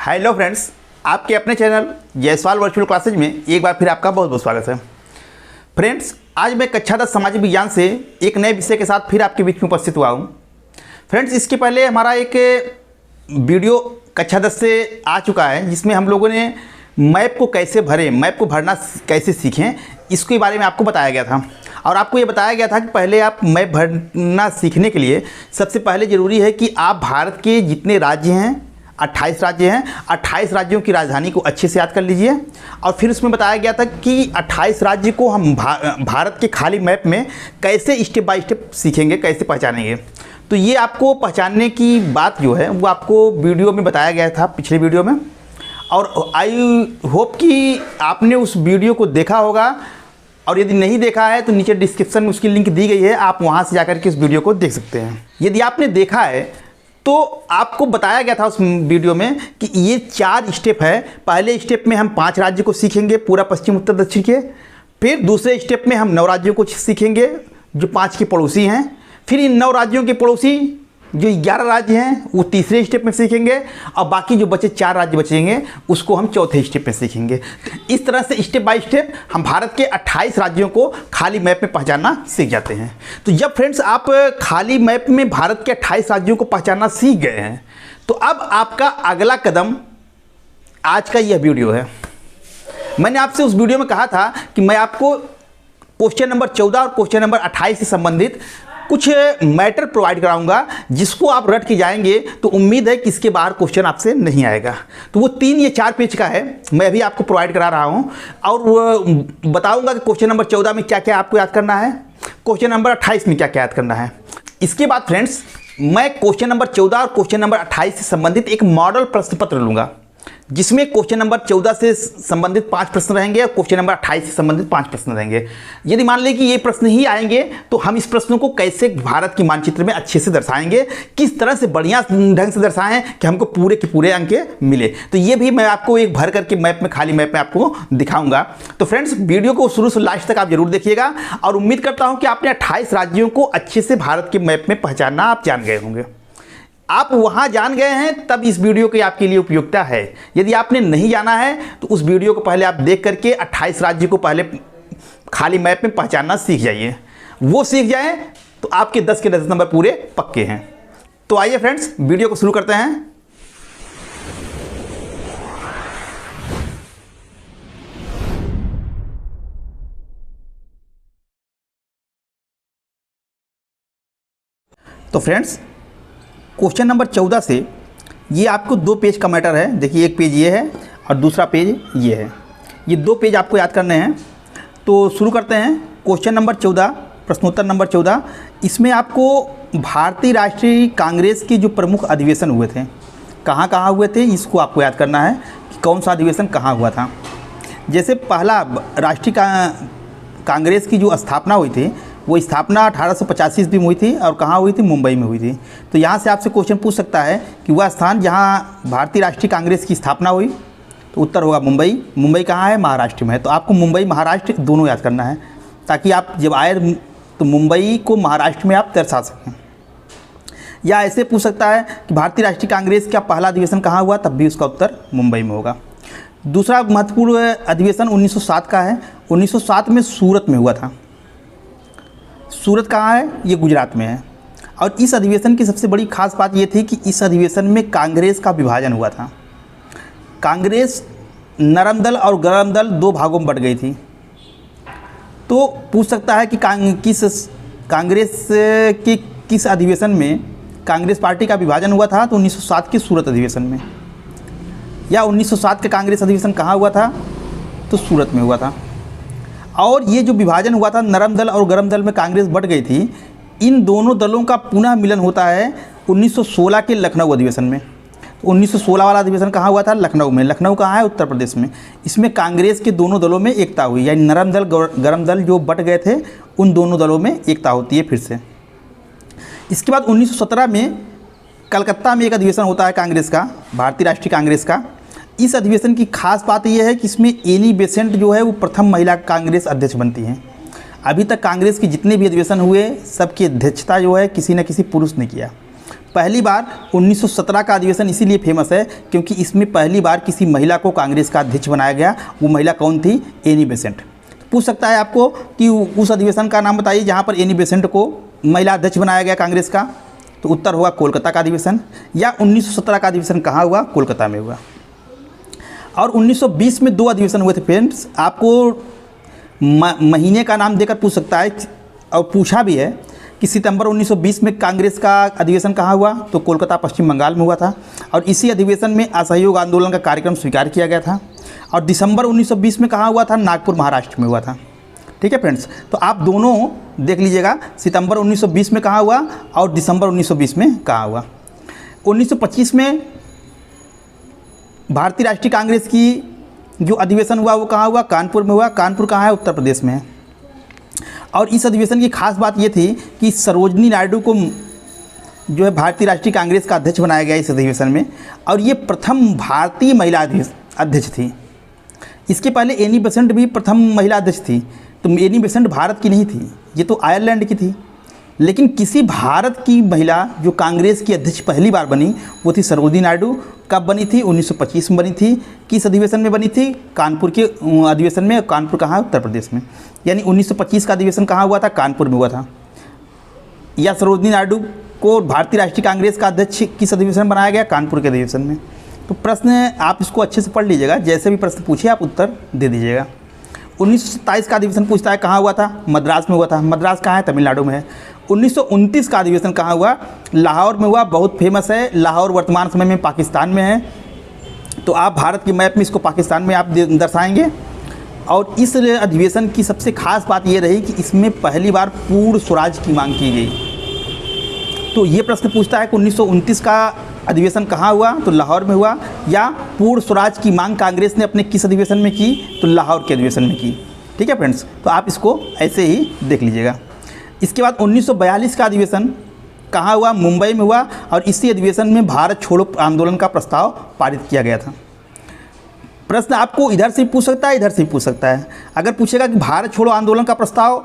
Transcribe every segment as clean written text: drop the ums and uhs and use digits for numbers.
Hello friends, आपके अपने channel Jaiswal virtual classes में एक बार फिर आपका बहुत बहुत स्वागत है। फ्रेंड्स, आज मैं कक्षा 10 सामाजिक विज्ञान से एक नए विषय के साथ फिर आपके बीच में उपस्थित हुआ हूँ। फ्रेंड्स, इसके पहले हमारा एक वीडियो कक्षा 10 से आ चुका है जिसमें हम लोगों ने मैप को कैसे भरें, मैप को भरना कैसे सीखें, इसके बारे में आपको बताया गया था। और आपको ये बताया गया था कि पहले आप मैप भरना सीखने के लिए सबसे पहले ज़रूरी है कि आप भारत के जितने राज्य हैं, 28 राज्य हैं, 28 राज्यों की राजधानी को अच्छे से याद कर लीजिए। और फिर उसमें बताया गया था कि 28 राज्य को हम भारत के खाली मैप में कैसे स्टेप बाय स्टेप सीखेंगे, कैसे पहचानेंगे। तो ये आपको पहचानने की बात जो है वो आपको वीडियो में बताया गया था, पिछले वीडियो में। और आई होप कि आपने उस वीडियो को देखा होगा, और यदि नहीं देखा है तो नीचे डिस्क्रिप्शन में उसकी लिंक दी गई है, आप वहाँ से जाकर के उस वीडियो को देख सकते हैं। यदि आपने देखा है तो आपको बताया गया था उस वीडियो में कि ये 4 स्टेप है। पहले स्टेप में हम 5 राज्य को सीखेंगे, पूरा पश्चिम उत्तर दक्षिण के। फिर दूसरे स्टेप में हम 9 राज्यों को सीखेंगे जो 5 के पड़ोसी हैं। फिर इन 9 राज्यों के पड़ोसी जो 11 राज्य हैं वो तीसरे स्टेप में सीखेंगे, और बाकी जो बचे 4 राज्य बचेंगे उसको हम चौथे स्टेप में सीखेंगे। इस तरह से स्टेप बाय स्टेप हम भारत के 28 राज्यों को खाली मैप में पहचानना सीख जाते हैं। तो जब फ्रेंड्स आप खाली मैप में भारत के 28 राज्यों को पहचानना सीख गए हैं तो अब आपका अगला कदम आज का यह वीडियो है। मैंने आपसे उस वीडियो में कहा था कि मैं आपको क्वेश्चन नंबर 14 और क्वेश्चन नंबर 28 से संबंधित कुछ मैटर प्रोवाइड कराऊंगा, जिसको आप रट के जाएंगे तो उम्मीद है कि इसके बाहर क्वेश्चन आपसे नहीं आएगा। तो वो 3 या 4 पेज का है, मैं अभी आपको प्रोवाइड करा रहा हूं, और बताऊंगा कि क्वेश्चन नंबर 14 में क्या क्या आपको याद करना है, क्वेश्चन नंबर 28 में क्या क्या याद करना है। इसके बाद फ्रेंड्स, मैं क्वेश्चन नंबर 14 और क्वेश्चन नंबर 28 से संबंधित एक मॉडल प्रश्न पत्र लूँगा, जिसमें क्वेश्चन नंबर 14 से संबंधित 5 प्रश्न रहेंगे और क्वेश्चन नंबर 28 से संबंधित 5 प्रश्न रहेंगे। यदि मान लें कि ये प्रश्न ही आएंगे तो हम इस प्रश्नों को कैसे भारत की मानचित्र में अच्छे से दर्शाएंगे, किस तरह से बढ़िया ढंग से दर्शाएं कि हमको पूरे के पूरे अंक मिले। तो ये भी मैं आपको एक भर करके मैप में, खाली मैप में आपको दिखाऊंगा। तो फ्रेंड्स, वीडियो को शुरू से लास्ट तक आप जरूर देखिएगा, और उम्मीद करता हूँ कि आपने 28 राज्यों को अच्छे से भारत के मैप में पहचानना आप जान गए होंगे। आप वहां जान गए हैं तब इस वीडियो की आपके लिए उपयोगिता है। यदि आपने नहीं जाना है तो उस वीडियो को पहले आप देख करके 28 राज्य को पहले खाली मैप में पहचानना सीख जाइए। वो सीख जाएं तो आपके 10 के 10 नंबर पूरे पक्के हैं। तो आइए फ्रेंड्स, वीडियो को शुरू करते हैं। तो फ्रेंड्स, क्वेश्चन नंबर 14 से ये आपको 2 पेज का मैटर है। देखिए, एक पेज ये है और दूसरा पेज ये है। ये 2 पेज आपको याद करने हैं। तो शुरू करते हैं। क्वेश्चन नंबर 14, प्रश्नोत्तर नंबर 14, इसमें आपको भारतीय राष्ट्रीय कांग्रेस के जो प्रमुख अधिवेशन हुए थे, कहाँ कहाँ हुए थे, इसको आपको याद करना है कि कौन सा अधिवेशन कहाँ हुआ था। जैसे पहला राष्ट्रीय कांग्रेस की जो स्थापना हुई थी, वो स्थापना 1885 ईस्वी में हुई थी, और कहाँ हुई थी? मुंबई में हुई थी। तो यहाँ से आपसे क्वेश्चन पूछ सकता है कि वह स्थान जहाँ भारतीय राष्ट्रीय कांग्रेस की स्थापना हुई, तो उत्तर होगा मुंबई। मुंबई कहाँ है? महाराष्ट्र में है। तो आपको मुंबई महाराष्ट्र दोनों याद करना है, ताकि आप जब आए तो मुंबई को महाराष्ट्र में आप दर्शा सकें। या ऐसे पूछ सकता है कि भारतीय राष्ट्रीय कांग्रेस का पहला अधिवेशन कहाँ हुआ, तब भी उसका उत्तर मुंबई में होगा। दूसरा महत्वपूर्ण अधिवेशन 1907 का है। 1907 में सूरत में हुआ था। सूरत कहाँ है? ये गुजरात में है। और इस अधिवेशन की सबसे बड़ी खास बात ये थी कि इस अधिवेशन में कांग्रेस का विभाजन हुआ था। कांग्रेस नरम दल और गरम दल 2 भागों में बट गई थी। तो पूछ सकता है कि कांग्रेस के किस अधिवेशन में कांग्रेस पार्टी का विभाजन हुआ था? तो 1907 के सूरत अधिवेशन में। या 1907 का कांग्रेस अधिवेशन कहाँ हुआ था? तो सूरत में हुआ था। और ये जो विभाजन हुआ था, नरम दल और गरम दल में कांग्रेस बढ़ गई थी, इन दोनों दलों का पुनः मिलन होता है 1916 के लखनऊ अधिवेशन में। 1916 वाला अधिवेशन कहाँ हुआ था? लखनऊ में। लखनऊ कहाँ है? उत्तर प्रदेश में। इसमें कांग्रेस के दोनों दलों में एकता हुई, यानी नरम दल गरम दल जो बट गए थे उन दोनों दलों में एकता होती है फिर से। इसके बाद 1917 में कलकत्ता में एक अधिवेशन होता है कांग्रेस का, भारतीय राष्ट्रीय कांग्रेस का। इस अधिवेशन की खास बात यह है कि इसमें एनी बेसेंट जो है वो प्रथम महिला कांग्रेस अध्यक्ष बनती हैं। अभी तक कांग्रेस के जितने भी अधिवेशन हुए सबकी अध्यक्षता जो है किसी न किसी पुरुष ने किया। पहली बार 1917 का अधिवेशन इसीलिए फेमस है क्योंकि इसमें पहली बार किसी महिला को कांग्रेस का अध्यक्ष बनाया गया। वो महिला कौन थी? Annie Besant. पूछ सकता है आपको कि उस अधिवेशन का नाम बताइए जहाँ पर एनी बेसेंट को महिला अध्यक्ष बनाया गया कांग्रेस का। तो उत्तर होगा कोलकाता का अधिवेशन। या 1917 का अधिवेशन कहाँ हुआ? कोलकाता में हुआ। और 1920 में 2 अधिवेशन हुए थे फ्रेंड्स। आपको महीने का नाम देकर पूछ सकता है और पूछा भी है कि सितंबर 1920 में कांग्रेस का अधिवेशन कहाँ हुआ? तो कोलकाता पश्चिम बंगाल में हुआ था। और इसी अधिवेशन में असहयोग आंदोलन का कार्यक्रम स्वीकार किया गया था। और दिसंबर 1920 में कहाँ हुआ था? नागपुर महाराष्ट्र में हुआ था। ठीक है फ्रेंड्स, तो आप दोनों देख लीजिएगा, सितंबर 1920 में कहाँ हुआ और दिसंबर 1920 में कहाँ हुआ। 1925 में भारतीय राष्ट्रीय कांग्रेस की जो अधिवेशन हुआ वो कहाँ हुआ? कानपुर में हुआ। कानपुर कहाँ है? उत्तर प्रदेश में है। और इस अधिवेशन की खास बात ये थी कि सरोजनी नायडू को जो है भारतीय राष्ट्रीय कांग्रेस का अध्यक्ष बनाया गया इस अधिवेशन में। और ये प्रथम भारतीय महिला अध्यक्ष थी। इसके पहले एनी बेसेंट भी प्रथम महिला अध्यक्ष थी। तो एनी बेसेंट भारत की नहीं थी, ये तो आयरलैंड की थी। लेकिन किसी भारत की महिला जो कांग्रेस की अध्यक्ष पहली बार बनी वो थी सरोजनी नायडू। कब बनी थी? 1925 में बनी थी। किस अधिवेशन में बनी थी? कानपुर के अधिवेशन में। कानपुर कहाँ है? उत्तर प्रदेश में। यानी 1925 का अधिवेशन कहाँ हुआ था? कानपुर में हुआ था। या सरोजनी नायडू को भारतीय राष्ट्रीय कांग्रेस का अध्यक्ष किस अधिवेशन बनाया गया? कानपुर के अधिवेशन में। तो प्रश्न आप इसको अच्छे से पढ़ लीजिएगा, जैसे भी प्रश्न पूछे आप उत्तर दे दीजिएगा। 1927 का अधिवेशन पूछता है कहाँ हुआ था? मद्रास में हुआ था। मद्रास कहाँ है? तमिलनाडु में है। 1929 का अधिवेशन कहाँ हुआ? लाहौर में हुआ। बहुत फेमस है। लाहौर वर्तमान समय में पाकिस्तान में है। तो आप भारत के मैप में इसको पाकिस्तान में आप दर्शाएंगे। और इस अधिवेशन की सबसे खास बात ये रही कि इसमें पहली बार पूर्ण स्वराज की मांग की गई। तो ये प्रश्न पूछता है कि 1929 का अधिवेशन कहाँ हुआ? तो लाहौर में हुआ। या पूर्ण स्वराज की मांग कांग्रेस ने अपने किस अधिवेशन में की? तो लाहौर के अधिवेशन में की। ठीक है फ्रेंड्स, तो आप इसको ऐसे ही देख लीजिएगा। इसके बाद 1942 का अधिवेशन कहाँ हुआ? मुंबई में हुआ। और इसी अधिवेशन में भारत छोड़ो आंदोलन का प्रस्ताव पारित किया गया था। प्रश्न आपको इधर से पूछ सकता है, इधर से पूछ सकता है। अगर पूछेगा कि भारत छोड़ो आंदोलन का प्रस्ताव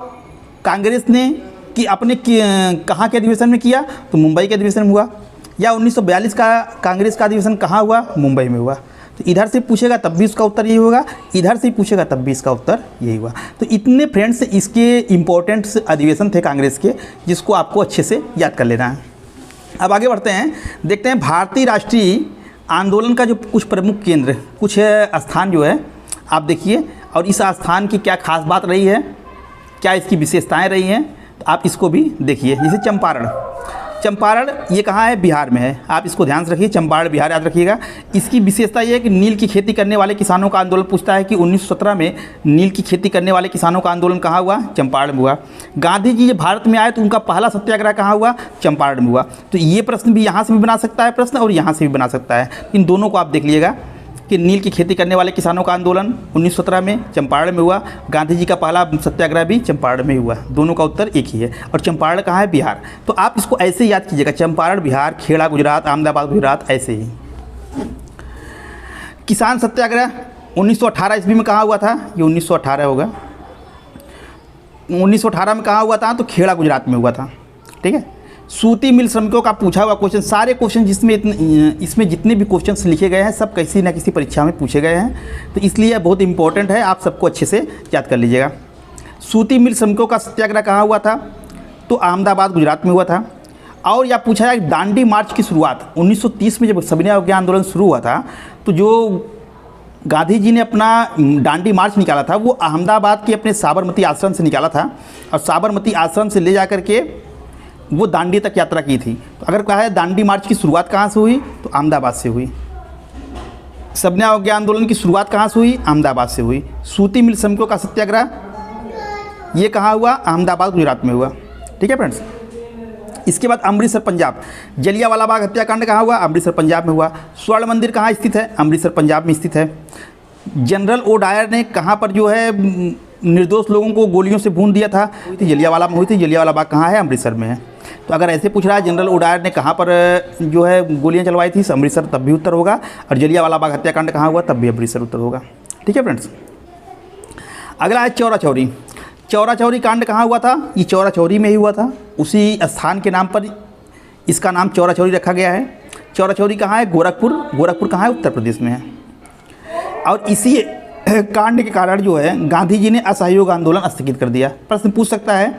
कांग्रेस ने कि अपने कहाँ के अधिवेशन में किया? तो मुंबई के अधिवेशन में हुआ। या 1942 का कांग्रेस का अधिवेशन कहाँ हुआ? मुंबई में हुआ। तो इधर से पूछेगा तब भी उसका उत्तर यही होगा, इधर से पूछेगा तब भी इसका उत्तर यही हुआ। तो इतने फ्रेंड्स इसके इम्पोर्टेंट अधिवेशन थे कांग्रेस के, जिसको आपको अच्छे से याद कर लेना है। अब आगे बढ़ते हैं, देखते हैं भारतीय राष्ट्रीय आंदोलन का जो कुछ प्रमुख केंद्र, कुछ स्थान जो है आप देखिए, और इस स्थान की क्या खास बात रही है, क्या इसकी विशेषताएँ रही हैं, तो आप इसको भी देखिए। जैसे चंपारण, चंपारण ये कहाँ है? बिहार में है। आप इसको ध्यान से रखिए, चंपारण बिहार याद रखिएगा। इसकी विशेषता ये है कि नील की खेती करने वाले किसानों का आंदोलन पूछता है कि 1917 में नील की खेती करने वाले किसानों का आंदोलन कहाँ हुआ? चंपारण में हुआ। गांधी जी जब भारत में आए तो उनका पहला सत्याग्रह कहाँ हुआ? चंपारण में हुआ। तो ये प्रश्न भी यहाँ से भी बना सकता है प्रश्न, और यहाँ से भी बना सकता है। इन दोनों को आप देख लीजिएगा कि नील की खेती करने वाले किसानों का आंदोलन 1917 में चंपारण में हुआ। गांधी जी का पहला सत्याग्रह भी चंपारण में हुआ। दोनों का उत्तर एक ही है। और चंपारण कहाँ है? बिहार। तो आप इसको ऐसे ही याद कीजिएगा, चंपारण बिहार, खेड़ा गुजरात, अहमदाबाद गुजरात, ऐसे ही। किसान सत्याग्रह 1918 ईस्वी में कहाँ हुआ था? ये 1918 होगा। 1918 में कहाँ हुआ था? तो खेड़ा गुजरात में हुआ था। ठीक है। सूती मिल श्रमिकों का पूछा हुआ क्वेश्चन, सारे क्वेश्चन इसमें जितने भी क्वेश्चंस लिखे गए हैं सब किसी न किसी परीक्षा में पूछे गए हैं, तो इसलिए बहुत इंपॉर्टेंट है, आप सबको अच्छे से याद कर लीजिएगा। सूती मिल श्रमिकों का सत्याग्रह कहाँ हुआ था? तो अहमदाबाद गुजरात में हुआ था। और यह पूछा जाए दांडी मार्च की शुरुआत 1930 में जब सविनय अवज्ञा आंदोलन शुरू हुआ था, तो जो गांधी जी ने अपना दांडी मार्च निकाला था वो अहमदाबाद के अपने साबरमती आश्रम से निकाला था, और साबरमती आश्रम से ले जा करके वो दांडी तक यात्रा की थी। तो अगर कहा है दांडी मार्च की शुरुआत कहाँ से हुई? तो अहमदाबाद से हुई। सविनय अवज्ञा आंदोलन की शुरुआत कहाँ से हुई? अहमदाबाद से हुई। सूती मिल श्रमिकों का सत्याग्रह ये कहाँ हुआ? अहमदाबाद गुजरात में हुआ। ठीक है फ्रेंड्स। इसके बाद अमृतसर पंजाब, जलियांवाला बाग हत्याकांड कहाँ हुआ? अमृतसर पंजाब में हुआ। स्वर्ण मंदिर कहाँ स्थित है? अमृतसर पंजाब में स्थित है। जनरल ओ डायर ने कहाँ पर जो है निर्दोष लोगों को गोलियों से भून दिया था? जलियांवाला में हुई थी। जलियांवाला बाग कहाँ है? अमृतसर में है। तो अगर ऐसे पूछ रहा है जनरल ओ डायर ने कहाँ पर जो है गोलियां चलवाई थी? अमृतसर, तब भी उत्तर होगा। और जलियांवाला बाग हत्याकांड कहाँ हुआ? तब भी अमृतसर उत्तर होगा। ठीक है फ्रेंड्स। अगला है चौरा चौरी। चौरा चौरी कांड कहाँ हुआ था? ये चौरा चौरी में ही हुआ था। उसी स्थान के नाम पर इसका नाम चौरा चौरी रखा गया है। चौरा चौरी कहाँ है? गोरखपुर। गोरखपुर कहाँ है? उत्तर प्रदेश में है। और इसी कांड के कारण जो है गांधी जी ने असहयोग आंदोलन स्थगित कर दिया। प्रश्न पूछ सकता है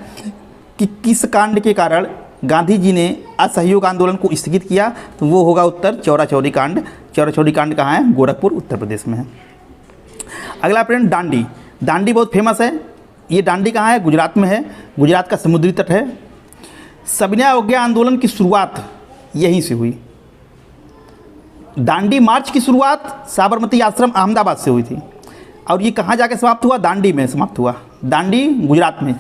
कि किस कांड के कारण गांधी जी ने असहयोग आंदोलन को स्थगित किया, तो वो होगा उत्तर चौरा चौरी कांड। चौरा चौरी कांड कहाँ है? गोरखपुर उत्तर प्रदेश में है। अगला फ्रेंड दांडी। दांडी बहुत फेमस है। ये दांडी कहाँ है? गुजरात में है। गुजरात का समुद्री तट है। सविनय अवज्ञा आंदोलन की शुरुआत यहीं से हुई। दांडी मार्च की शुरुआत साबरमती आश्रम अहमदाबाद से हुई थी और ये कहाँ जाके समाप्त हुआ? दांडी में समाप्त हुआ। दांडी गुजरात में।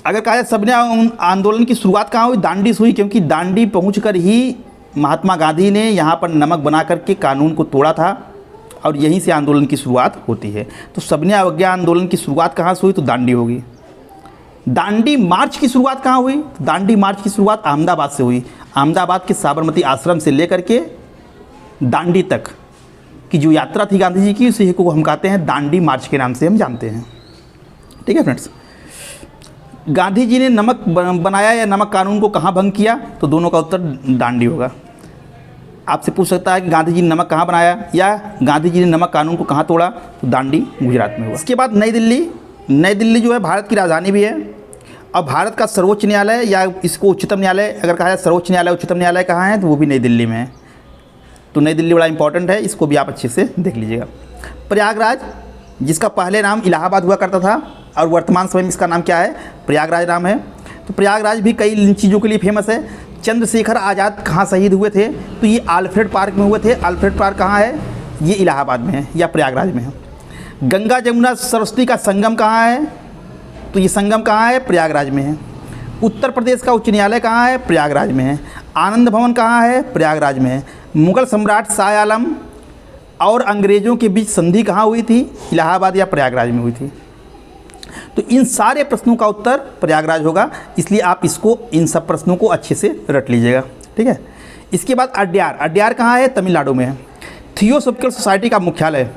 अगर कहा जाए सविनय आंदोलन की शुरुआत कहाँ हुई? दांडी से हुई, क्योंकि दांडी पहुंचकर ही महात्मा गांधी ने यहाँ पर नमक बना करके कानून को तोड़ा था और यहीं से आंदोलन की शुरुआत होती है। तो सविनय अवज्ञा आंदोलन की शुरुआत कहाँ से हुई? तो दांडी होगी। दांडी मार्च की शुरुआत कहाँ हुई? दांडी मार्च की शुरुआत अहमदाबाद से हुई। अहमदाबाद के साबरमती आश्रम से लेकर के दांडी तक की जो यात्रा थी गांधी जी की, उसी को हम कहते हैं दांडी मार्च के नाम से हम जानते हैं। ठीक है फ्रेंड्स। गांधी जी ने नमक बनाया या नमक कानून को कहाँ भंग किया? तो दोनों का उत्तर दांडी होगा। आपसे पूछ सकता है कि गांधी जी ने नमक कहाँ बनाया या गांधी जी ने नमक कानून को कहाँ तोड़ा? तो दांडी गुजरात में हुआ। इसके बाद नई दिल्ली। नई दिल्ली जो है भारत की राजधानी भी है और भारत का सर्वोच्च न्यायालय या इसको उच्चतम न्यायालय अगर कहा जाए, सर्वोच्च न्यायालय उच्चतम न्यायालय कहाँ है? तो वो भी नई दिल्ली में है। तो नई दिल्ली बड़ा इंपॉर्टेंट है, इसको भी आप अच्छे से देख लीजिएगा। प्रयागराज, जिसका पहले नाम इलाहाबाद हुआ करता था और वर्तमान समय में इसका नाम क्या है? प्रयागराज नाम है। तो प्रयागराज भी कई चीज़ों के लिए फेमस है। चंद्रशेखर आज़ाद कहाँ शहीद हुए थे? तो ये अल्फ्रेड पार्क में हुए थे। अल्फ्रेड पार्क कहाँ है? ये इलाहाबाद में है या प्रयागराज में है। गंगा जमुना सरस्वती का संगम कहाँ है? तो ये संगम कहाँ है? प्रयागराज में है। उत्तर प्रदेश का उच्च न्यायालय कहाँ है? प्रयागराज में है। आनंद भवन कहाँ है? प्रयागराज में है। मुगल सम्राट शाह आलम और अंग्रेज़ों के बीच संधि कहाँ हुई थी? इलाहाबाद या प्रयागराज में हुई थी। तो इन सारे प्रश्नों का उत्तर प्रयागराज होगा, इसलिए आप इसको इन सब प्रश्नों को अच्छे से रट लीजिएगा। ठीक है। इसके बाद अड्यार। अड्यार कहाँ है? तमिलनाडु में है। थियोसॉफिकल सोसाइटी का मुख्यालय।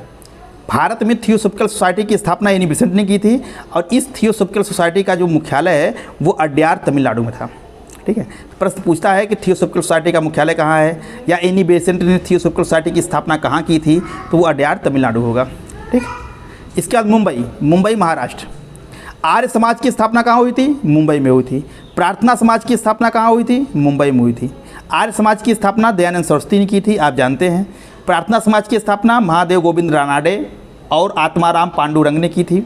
भारत में थियोसॉफिकल सोसाइटी की स्थापना एनी बेसेंट ने की थी और इस थियोसॉफिकल सोसाइटी का जो मुख्यालय है वो अड्यार तमिलनाडु में था। ठीक है। प्रश्न पूछता है कि थियोसॉफिकल सोसाइटी का मुख्यालय कहाँ है या एनी बेसेंट ने थियोसॉफिकल सोसाइटी की स्थापना कहाँ की थी? तो वो अड्यार तमिलनाडु होगा। ठीक। इसके बाद मुंबई। मुंबई महाराष्ट्र। आर्य समाज की स्थापना कहाँ हुई थी? मुंबई में हुई थी। प्रार्थना समाज की स्थापना कहाँ हुई थी? मुंबई में हुई थी। आर्य समाज की स्थापना दयानंद सरस्वती ने की थी, आप जानते हैं। प्रार्थना समाज की स्थापना महादेव गोविंद रानाडे और आत्माराम पांडुरंग ने की थी।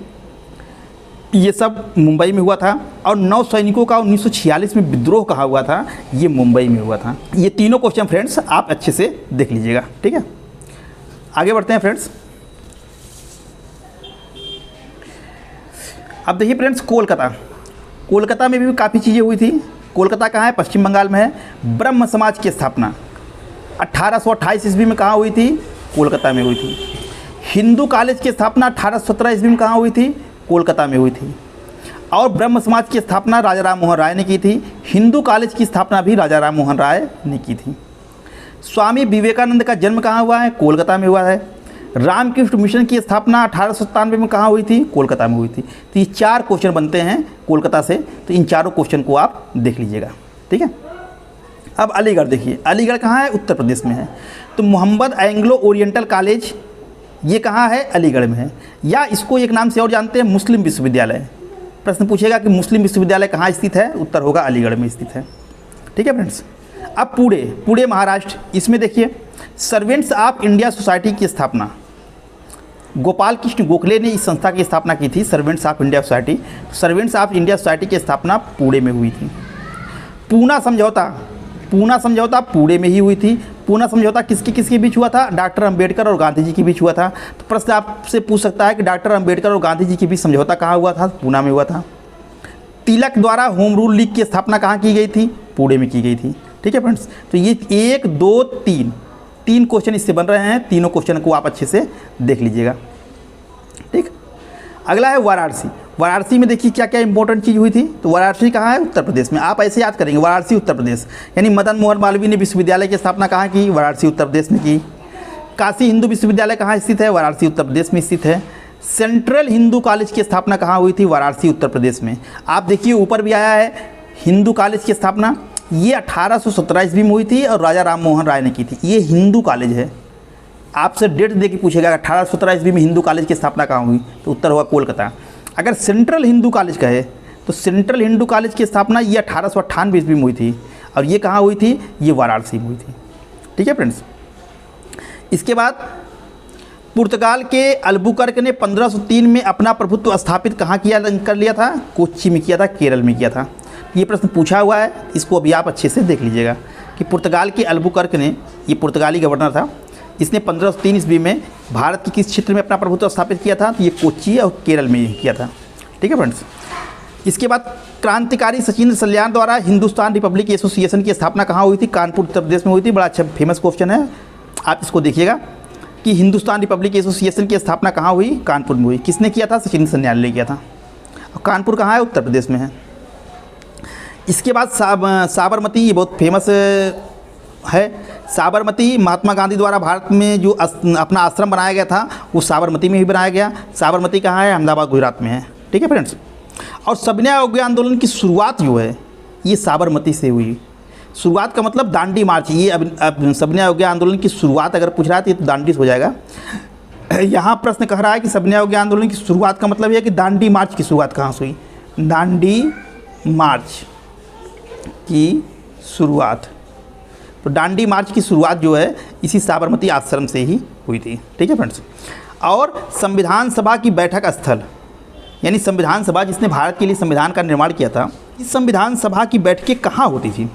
ये सब मुंबई में हुआ था। और नौ सैनिकों का 1946 में विद्रोह कहाँ हुआ था? ये मुंबई में हुआ था। ये तीनों क्वेश्चन फ्रेंड्स आप अच्छे से देख लीजिएगा। ठीक है। आगे बढ़ते हैं फ्रेंड्स। अब देखिए फ्रेंड्स, कोलकाता। कोलकाता में भी काफ़ी चीज़ें हुई थी। कोलकाता कहाँ है? पश्चिम बंगाल में है। ब्रह्म समाज की स्थापना 1828 ईस्वी में कहाँ हुई थी? कोलकाता में हुई थी। हिंदू कॉलेज की स्थापना 1817 ईस्वी में कहाँ हुई थी? कोलकाता में हुई थी। और ब्रह्म समाज की स्थापना राजा राम मोहन राय ने की थी। हिंदू कॉलेज की स्थापना भी राजा राम मोहन राय ने की थी। स्वामी विवेकानंद का जन्म कहाँ हुआ है? कोलकाता में हुआ है। रामकृष्ण मिशन की स्थापना 1897 में कहाँ हुई थी? कोलकाता में हुई थी। तो ये 4 क्वेश्चन बनते हैं कोलकाता से, तो इन चारों क्वेश्चन को आप देख लीजिएगा। ठीक है। अब अलीगढ़ देखिए। अलीगढ़ कहाँ है? उत्तर प्रदेश में है। तो मोहम्मद एंग्लो ओरिएंटल कॉलेज ये कहाँ है? अलीगढ़ में है। या इसको एक नाम से और जानते हैं, मुस्लिम विश्वविद्यालय। प्रश्न पूछेगा कि मुस्लिम विश्वविद्यालय कहाँ स्थित है? उत्तर होगा अलीगढ़ में स्थित है। ठीक है फ्रेंड्स। अब पुणे। पुणे महाराष्ट्र। इसमें देखिए सर्वेंट्स ऑफ इंडिया सोसाइटी की स्थापना गोपाल कृष्ण गोखले ने इस संस्था की स्थापना की थी, servants of India society. Servants of India society की स्थापना पुणे में हुई थी। पूना समझौता। पूना समझौता पुणे में ही हुई थी। पूना समझौता किसके बीच हुआ था? डॉक्टर अंबेडकर और गांधी जी के बीच हुआ था। तो प्रश्न आपसे पूछ सकता है कि डॉक्टर अंबेडकर और गांधी जी के बीच समझौता कहाँ हुआ था? पूना में हुआ था। तिलक द्वारा होम रूल लीग की स्थापना कहाँ की गई थी? पुणे में की गई थी। ठीक है फ्रेंड्स। तो ये 1 2 3 क्वेश्चन इससे बन रहे हैं। तीनों क्वेश्चन को आप अच्छे से देख लीजिएगा। ठीक। अगला है वाराणसी। वाराणसी में देखिए क्या क्या इंपॉर्टेंट चीज़ हुई थी। तो वाराणसी कहाँ है? उत्तर प्रदेश में। आप ऐसे याद करेंगे, वाराणसी उत्तर प्रदेश। यानी मदन मोहन मालवीय ने विश्वविद्यालय की स्थापना कहाँ की? वाराणसी उत्तर प्रदेश में की। काशी हिंदू विश्वविद्यालय कहाँ स्थित है? वाराणसी उत्तर प्रदेश में स्थित है। सेंट्रल हिंदू कॉलेज की स्थापना कहाँ हुई थी? वाराणसी उत्तर प्रदेश में। आप देखिए ऊपर भी आया है हिंदू कॉलेज की स्थापना ये 1817 ईस्वी में हुई थी और राजा राम मोहन राय ने की थी। ये हिंदू कॉलेज है। आपसे डेट दे के पूछेगा 1817 ईस्वी में हिंदू कॉलेज की स्थापना कहाँ हुई, तो उत्तर होगा कोलकाता। अगर सेंट्रल हिंदू कॉलेज कहे तो सेंट्रल हिंदू कॉलेज की स्थापना ये 1898 ईस्वी में हुई थी और ये कहाँ हुई थी, ये वाराणसी में हुई थी। ठीक है फ्रेंड्स। इसके बाद पुर्तगाल के अल्बुकर्क ने 1503 में अपना प्रभुत्व स्थापित कहाँ कर लिया था, कोच्चि में किया था, केरल में किया था। ये प्रश्न पूछा हुआ है, इसको अभी आप अच्छे से देख लीजिएगा कि पुर्तगाल के अल्बुकर्क ने, ये पुर्तगाली गवर्नर था, इसने 1503 ईस्वी में भारत के किस क्षेत्र में अपना प्रभुत्व स्थापित किया था, तो ये कोच्चि और केरल में किया था। ठीक है फ्रेंड्स। इसके बाद क्रांतिकारी सचिंद्र सल्यान द्वारा हिंदुस्तान रिपब्लिक एसोसिएशन की स्थापना कहाँ हुई थी, कानपुर उत्तर प्रदेश में हुई थी। बड़ा अच्छा फेमस क्वेश्चन है, आप इसको देखिएगा कि हिंदुस्तान रिपब्लिक एसोसिएशन की स्थापना कहाँ हुई, कानपुर में हुई। किसने किया था, सचिंद्र सल्यान ने किया था। और कानपुर कहाँ है, उत्तर प्रदेश में है। इसके बाद साबरमती, ये बहुत फेमस है। साबरमती महात्मा गांधी द्वारा भारत में जो अपना आश्रम बनाया गया था वो साबरमती में ही बनाया गया। साबरमती कहाँ है, अहमदाबाद गुजरात में है। ठीक है फ्रेंड्स। और सविनय अवज्ञा आंदोलन की शुरुआत जो है ये साबरमती से हुई। शुरुआत का मतलब दांडी मार्च। ये अब सविनय अवज्ञा आंदोलन की शुरुआत अगर पूछ रहा है तो दांडी से हो जाएगा। यहाँ प्रश्न कह रहा है कि सविनय अवज्ञा आंदोलन की शुरुआत का मतलब ये है कि दांडी मार्च की शुरुआत कहाँ से हुई, दांडी मार्च की शुरुआत। तो दांडी मार्च की शुरुआत जो है इसी साबरमती आश्रम से ही हुई थी। ठीक है फ्रेंड्स। और संविधान सभा की बैठक स्थल, यानी संविधान सभा जिसने भारत के लिए संविधान का निर्माण किया था, इस संविधान सभा की बैठकें कहाँ होती थी,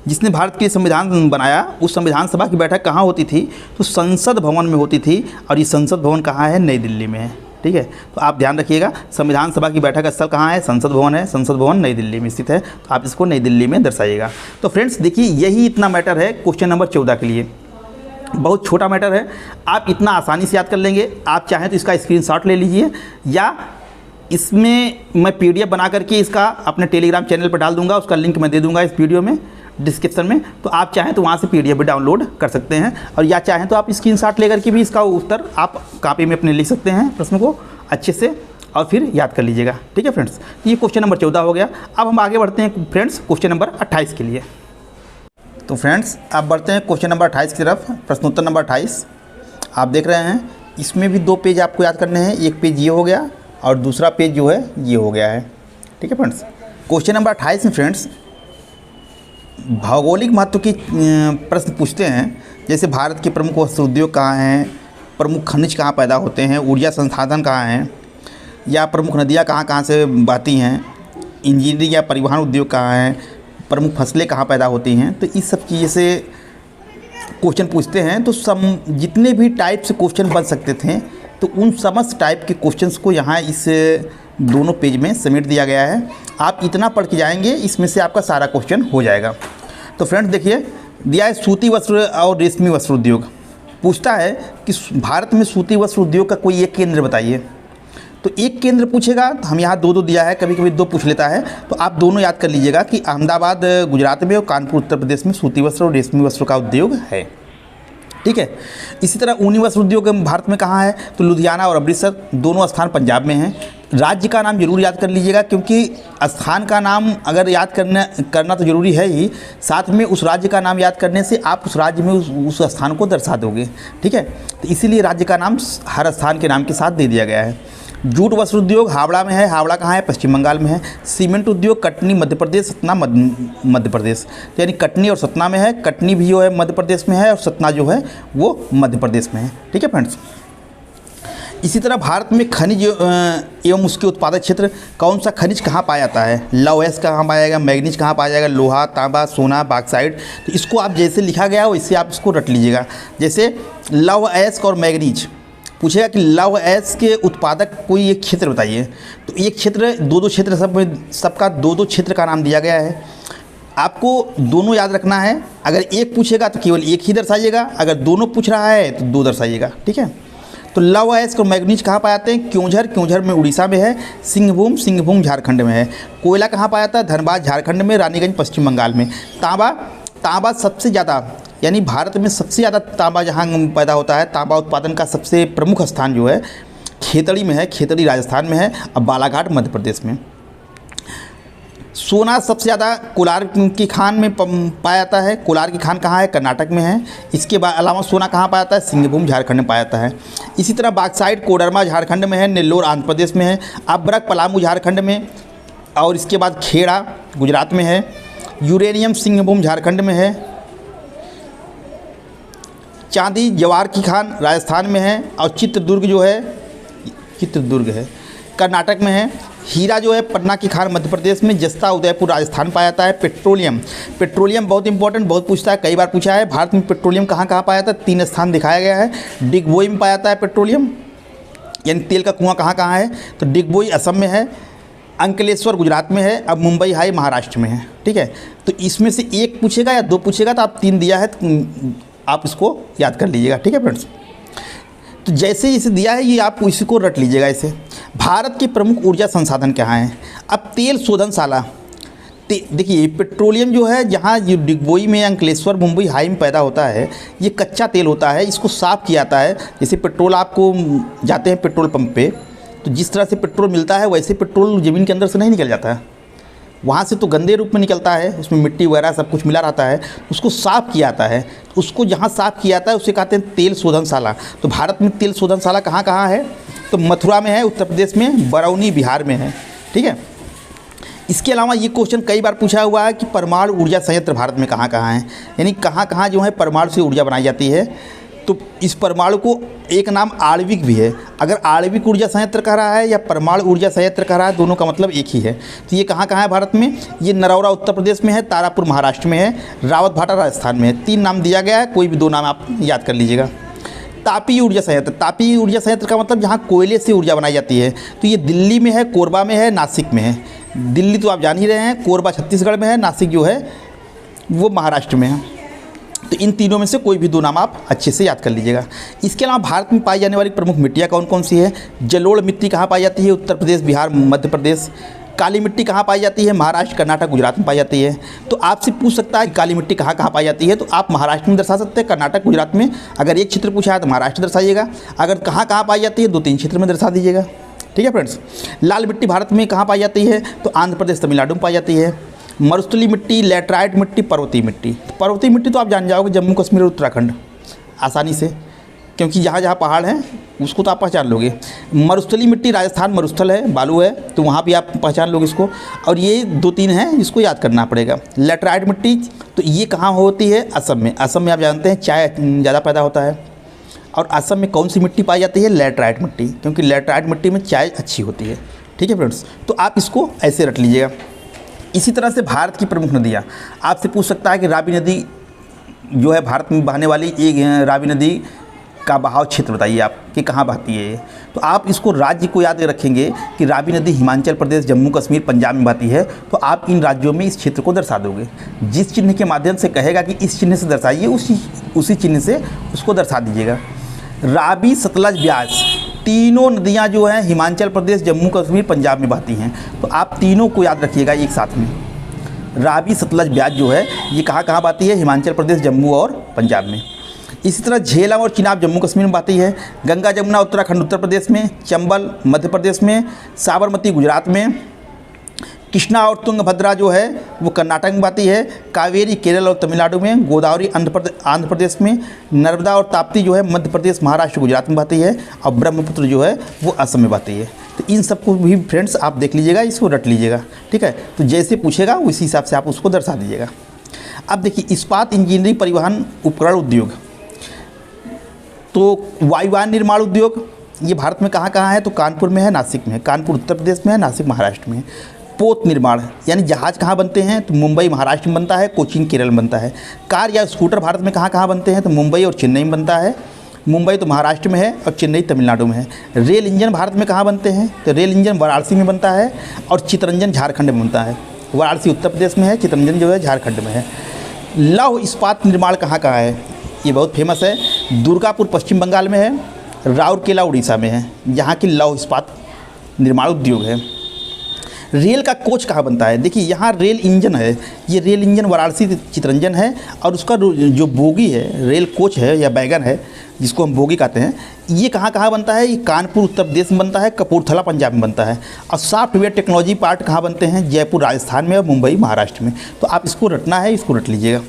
जिसने भारत के लिए संविधान बनाया उस संविधान सभा की बैठक कहाँ होती थी, तो संसद भवन में होती थी। और ये संसद भवन कहाँ है, नई दिल्ली में है। ठीक है। तो आप ध्यान रखिएगा, संविधान सभा की बैठक स्थल कहाँ है, संसद भवन है। संसद भवन नई दिल्ली में स्थित है, तो आप इसको नई दिल्ली में दर्शाइएगा। तो फ्रेंड्स देखिए, यही इतना मैटर है क्वेश्चन नंबर 14 के लिए। बहुत छोटा मैटर है, आप इतना आसानी से याद कर लेंगे। आप चाहें तो इसका स्क्रीनशॉट ले लीजिए, या इसमें मैं PDF बना करके इसका अपने टेलीग्राम चैनल पर डाल दूंगा, उसका लिंक मैं दे दूंगा इस वीडियो में डिस्क्रिप्शन में। तो आप चाहें तो वहाँ से PDF भी डाउनलोड कर सकते हैं, और या चाहें तो आप स्क्रीनशॉट लेकर के भी इसका उत्तर आप कॉपी में अपने लिख सकते हैं प्रश्न को अच्छे से, और फिर याद कर लीजिएगा। ठीक है फ्रेंड्स। ये क्वेश्चन नंबर 14 हो गया। अब हम आगे बढ़ते हैं फ्रेंड्स क्वेश्चन नंबर 28 के लिए। तो फ्रेंड्स अब बढ़ते हैं क्वेश्चन नंबर 28 की तरफ। प्रश्नोत्तर नंबर 28 आप देख रहे हैं, इसमें भी 2 पेज आपको याद करने हैं। एक पेज ये हो गया और दूसरा पेज जो है ये हो गया है। ठीक है फ्रेंड्स। क्वेश्चन नंबर 28 में फ्रेंड्स भौगोलिक महत्व की प्रश्न पूछते हैं, जैसे भारत के प्रमुख वस्त्र उद्योग कहाँ हैं, प्रमुख खनिज कहाँ पैदा होते हैं, ऊर्जा संसाधन कहाँ हैं, या प्रमुख नदियाँ कहाँ कहाँ से बहती हैं, इंजीनियरिंग या परिवहन उद्योग कहाँ हैं, प्रमुख फसलें कहाँ पैदा होती हैं। तो इस सब चीज़ से क्वेश्चन पूछते हैं। तो जितने भी टाइप से क्वेश्चन बन सकते थे, तो उन समस्त टाइप के क्वेश्चंस को यहाँ इस दोनों पेज में समेट दिया गया है। आप इतना पढ़ के जाएंगे, इसमें से आपका सारा क्वेश्चन हो जाएगा। तो फ्रेंड्स देखिए, दिया है सूती वस्त्र और रेशमी वस्त्र उद्योग। पूछता है कि भारत में सूती वस्त्र उद्योग का कोई एक केंद्र बताइए। तो एक केंद्र पूछेगा, तो हम यहाँ 2 दिया है, कभी कभी 2 पूछ लेता है। तो आप दोनों याद कर लीजिएगा कि अहमदाबाद गुजरात में और कानपुर उत्तर प्रदेश में सूती वस्त्र और रेशमी वस्त्र का उद्योग है। ठीक है। इसी तरह ऊनी वस्त्र उद्योग भारत में कहाँ है, तो लुधियाना और अमृतसर दोनों स्थान पंजाब में हैं। राज्य का नाम जरूर याद कर लीजिएगा, क्योंकि स्थान का नाम अगर याद करना तो ज़रूरी है ही, साथ में उस राज्य का नाम याद करने से आप उस राज्य में उस स्थान को दर्शा दोगे। ठीक है। तो इसीलिए राज्य का नाम हर स्थान के नाम के साथ दे दिया गया है। जूट वस्त्र उद्योग हावड़ा में है। हावड़ा कहाँ है, पश्चिम बंगाल में है। सीमेंट उद्योग कटनी मध्य प्रदेश, सतना मध्य प्रदेश। तो यानी कटनी और सतना में है। कटनी भी जो है मध्य प्रदेश में है और सतना जो है वो मध्य प्रदेश में है। ठीक है फ्रेंड्स। इसी तरह भारत में खनिज एवं उसके उत्पादक क्षेत्र, कौन सा खनिज कहाँ पाया जाता है, लौह अयस्क कहाँ पाया जाएगा, मैग्नीज कहाँ पाया जाएगा, लोहा, तांबा, सोना, बॉक्साइट। तो इसको आप जैसे लिखा गया हो वैसे आप इसको रट लीजिएगा। जैसे लौह अयस्क और मैग्नीज पूछेगा कि लौह अयस्क के उत्पादक कोई एक क्षेत्र बताइए। तो एक क्षेत्र, 2 क्षेत्र, सबका 2 क्षेत्र का नाम दिया गया है। आपको दोनों याद रखना है। अगर एक पूछेगा तो केवल एक ही दर्शाइएगा, अगर दोनों पूछ रहा है तो 2 दर्शाइएगा। ठीक है। तो लौह अयस्क और मैग्नीज कहाँ पाए जाते हैं, क्योंझर में उड़ीसा में है। सिंहभूम झारखंड में है। कोयला कहाँ पाया जाता है, धनबाद झारखंड में, रानीगंज पश्चिम बंगाल में। तांबा सबसे ज़्यादा, यानी भारत में सबसे ज़्यादा तांबा जहाँ पैदा होता है, तांबा उत्पादन का सबसे प्रमुख स्थान जो है खेतड़ी में है। खेतड़ी राजस्थान में है और बालाघाट मध्य प्रदेश में। सोना सबसे ज़्यादा कोलार की खान में पाया जाता है। कोलार की खान कहाँ है? कर्नाटक में है। इसके अलावा सोना कहाँ पाया जाता है? सिंहभूम झारखंड में पाया जाता है। इसी तरह बॉक्साइट कोडरमा झारखंड में है, नेल्लोर आंध्र प्रदेश में है, अब्रक पलामू झारखंड में, और इसके बाद खेड़ा गुजरात में है। यूरेनियम सिंहभूम झारखंड में है। चांदी जवार की खान राजस्थान में है, और चित्रदुर्ग जो है, चित्रदुर्ग है कर्नाटक में है। हीरा जो है पटना की खान मध्य प्रदेश में, जस्ता उदयपुर राजस्थान पाया जाता है। पेट्रोलियम बहुत इंपॉर्टेंट, बहुत पूछता है, कई बार पूछा है। भारत में पेट्रोलियम कहाँ कहाँ पाया जाता है? 3 स्थान दिखाया गया है। डिगबोई में पाया जाता है पेट्रोलियम, यानी तेल का कुआं कहाँ कहाँ है? तो डिगबोई असम में है, अंकलेश्वर गुजरात में है, अब मुंबई हाई महाराष्ट्र में है। ठीक है, तो इसमें से एक पूछेगा या 2 पूछेगा, तो आप 3 दिया है तो आप इसको याद कर लीजिएगा। ठीक है फ्रेंड्स, तो जैसे इसे दिया है ये आप इसी को रट लीजिएगा। इसे भारत के प्रमुख ऊर्जा संसाधन क्या हैं? अब तेल शोधनशाला, देखिए पेट्रोलियम जो है जहाँ डिगबोई में, अंकलेश्वर, मुंबई हाई में पैदा होता है, ये कच्चा तेल होता है। इसको साफ़ किया जाता है। जैसे पेट्रोल आपको जाते हैं पेट्रोल पंप पे, तो जिस तरह से पेट्रोल मिलता है वैसे पेट्रोल ज़मीन के अंदर से नहीं निकल जाता है, वहाँ से तो गंदे रूप में निकलता है, उसमें मिट्टी वगैरह सब कुछ मिला रहता है। उसको साफ़ किया जाता है। उसको जहाँ साफ़ किया जाता है उसे कहते हैं तेल शोधनशाला। तो भारत में तेल शोधनशाला कहाँ कहाँ है? तो मथुरा में है उत्तर प्रदेश में, बरौनी बिहार में है। ठीक है, इसके अलावा ये क्वेश्चन कई बार पूछा हुआ है कि परमाणु ऊर्जा संयंत्र भारत में कहाँ कहाँ हैं, यानी कहाँ कहाँ जो है परमाणु से ऊर्जा बनाई जाती है। तो इस परमाणु को एक नाम आणविक भी है। अगर आणविक ऊर्जा संयंत्र कह रहा है या परमाणु ऊर्जा संयंत्र कह रहा है, दोनों का मतलब एक ही है। तो ये कहाँ कहाँ है भारत में? ये नरौरा उत्तर प्रदेश में है, तारापुर महाराष्ट्र में है, रावत भाटा राजस्थान में है। 3 नाम दिया गया है, कोई भी 2 नाम आप याद कर लीजिएगा। तापीय ऊर्जा संयंत्र, तापीय ऊर्जा संयंत्र का मतलब जहाँ कोयले से ऊर्जा बनाई जाती है। तो ये दिल्ली में है, कोरबा में है, नासिक में है। दिल्ली तो आप जान ही रहे हैं, कोरबा छत्तीसगढ़ में है, नासिक जो है वो महाराष्ट्र में है। तो इन तीनों में से कोई भी 2 नाम आप अच्छे से याद कर लीजिएगा। इसके अलावा भारत में पाई जाने वाली प्रमुख मिट्टियाँ कौन कौन सी है? जलोढ़ मिट्टी कहाँ पाई जाती है? उत्तर प्रदेश, बिहार, मध्य प्रदेश। काली मिट्टी कहाँ पाई जाती है? महाराष्ट्र, कर्नाटक, गुजरात में पाई जाती है। तो आपसे पूछ सकता है काली मिट्टी कहाँ कहाँ पाई जाती है, तो आप महाराष्ट्र में दर्शा सकते हैं, कर्नाटक, गुजरात में। अगर एक क्षेत्र पूछा है तो महाराष्ट्र दर्शाइएगा। अगर कहाँ कहाँ पाई जाती है 2-3 क्षेत्र में दर्शा दीजिएगा। ठीक है फ्रेंड्स, लाल मिट्टी भारत में कहाँ पाई जाती है? तो आंध्र प्रदेश, तमिलनाडु में पाई जाती है। मरुस्थली मिट्टी, लैटराइट मिट्टी, पर्वतीय मिट्टी। पर्वतीय मिट्टी तो आप जान जाओगे जम्मू कश्मीर और उत्तराखंड आसानी से, क्योंकि जहाँ जहाँ पहाड़ हैं उसको तो आप पहचान लोगे। मरुस्थली मिट्टी राजस्थान, मरुस्थल है, बालू है, तो वहाँ भी आप पहचान लोगे इसको। और ये 2-3 हैं, इसको याद करना पड़ेगा। लैटराइट मिट्टी तो ये कहाँ होती है? असम में। असम में आप जानते हैं चाय ज़्यादा पैदा होता है। और असम में कौन सी मिट्टी पाई जाती है? लैटराइट मिट्टी, क्योंकि लैटराइट मिट्टी में चाय अच्छी होती है। ठीक है फ्रेंड्स, तो आप इसको ऐसे रट लीजिएगा। इसी तरह से भारत की प्रमुख नदियाँ, आपसे पूछ सकता है कि रावी नदी जो है भारत में बहने वाली एक रावी नदी का बहाव क्षेत्र बताइए आप कि कहाँ बहती है ये। तो आप इसको राज्य को याद रखेंगे कि रावी नदी हिमाचल प्रदेश, जम्मू कश्मीर, पंजाब में बहती है। तो आप इन राज्यों में इस क्षेत्र को दर्शा दोगे। जिस चिन्ह के माध्यम से कहेगा कि इस चिन्ह से दर्शाइए, उसी चिन्ह से उसको दर्शा दीजिएगा। रावी, सतलज, ब्यास, तीनों नदियाँ जो हैं हिमाचल प्रदेश, जम्मू कश्मीर, पंजाब में बहती हैं। तो आप तीनों को याद रखिएगा एक साथ में। रावी, सतलज, ब्यास जो है ये कहाँ कहाँ बहती है? हिमाचल प्रदेश, जम्मू और पंजाब में। इसी तरह झेलम और चिनाब जम्मू कश्मीर में बहती है। गंगा जमुना उत्तराखंड उत्तर प्रदेश में, चंबल मध्य प्रदेश में, साबरमती गुजरात में, कृष्णा और तुंगभद्रा जो है वो कर्नाटक में बहती है। कावेरी केरल और तमिलनाडु में, गोदावरी आंध्र प्रदेश में, नर्मदा और ताप्ती जो है मध्य प्रदेश, महाराष्ट्र, गुजरात में बहती है, और ब्रह्मपुत्र जो है वो असम में बहती है। तो इन सबको भी फ्रेंड्स आप देख लीजिएगा, इसको रट लीजिएगा। ठीक है, तो जैसे पूछेगा उसी हिसाब से आप उसको दर्शा दीजिएगा। अब देखिए इस्पात, इंजीनियरिंग, परिवहन, उपकरण उद्योग, तो वायुयान निर्माण उद्योग ये भारत में कहाँ कहाँ है? तो कानपुर में है, नासिक में है। कानपुर उत्तर प्रदेश में है, नासिक महाराष्ट्र में है। पोत निर्माण यानी जहाज़ कहाँ बनते हैं? तो मुंबई महाराष्ट्र में बनता है, कोचीन केरल में बनता है। कार या स्कूटर भारत में कहाँ कहाँ बनते हैं? तो मुंबई और चेन्नई में बनता है। मुंबई तो महाराष्ट्र में है और चेन्नई तमिलनाडु में है। रेल इंजन भारत में कहाँ बनते हैं? तो रेल इंजन वाराणसी में बनता है और चितरंजन झारखंड में बनता है। वाराणसी उत्तर प्रदेश में है, चितरंजन जो है झारखंड में है। लौह इस्पात निर्माण कहाँ कहाँ है? ये बहुत फेमस है। दुर्गापुर पश्चिम बंगाल में है, राउरकेला उड़ीसा में है, जहाँ की लौह इस्पात निर्माण उद्योग है। रेल का कोच कहाँ बनता है? देखिए यहाँ रेल इंजन है, ये रेल इंजन वाराणसी चितरंजन है, और उसका जो बोगी है, रेल कोच है या वैगन है, जिसको हम बोगी कहते हैं, ये कहाँ कहाँ बनता है? ये कानपुर उत्तर प्रदेश में बनता है, कपूरथला पंजाब में बनता है। और सॉफ्टवेयर टेक्नोलॉजी पार्ट कहाँ बनते हैं? जयपुर राजस्थान में और मुंबई महाराष्ट्र में। तो आप इसको रटना है, इसको रट लीजिएगा।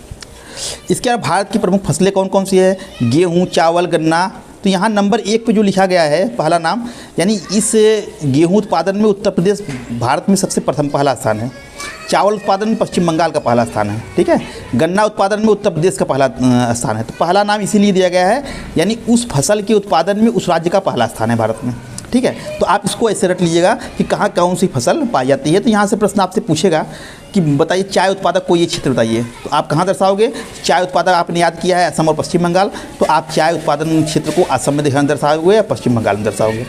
इसके अलावा भारत की प्रमुख फसलें कौन कौन सी है? गेहूँ, चावल, गन्ना। तो यहाँ नंबर 1 पे जो लिखा गया है पहला नाम, यानी इस गेहूँ उत्पादन में उत्तर प्रदेश भारत में सबसे प्रथम पहला स्थान है। चावल उत्पादन में पश्चिम बंगाल का पहला स्थान है, ठीक है। गन्ना उत्पादन में उत्तर प्रदेश का पहला स्थान है। तो पहला नाम इसीलिए दिया गया है, यानी उस फसल के उत्पादन में उस राज्य का पहला स्थान है भारत में, ठीक है। तो आप इसको ऐसे रट लीजिएगा कि कहाँ कौन सी फसल पाई जाती है। तो यहाँ से प्रश्न आपसे पूछेगा कि बताइए चाय उत्पादक कोई एक क्षेत्र बताइए, तो आप कहाँ दर्शाओगे? चाय उत्पादक आपने याद किया है असम और पश्चिम बंगाल, तो आप चाय उत्पादन क्षेत्र को असम में दर्शाओगे या पश्चिम बंगाल में दर्शाओगे।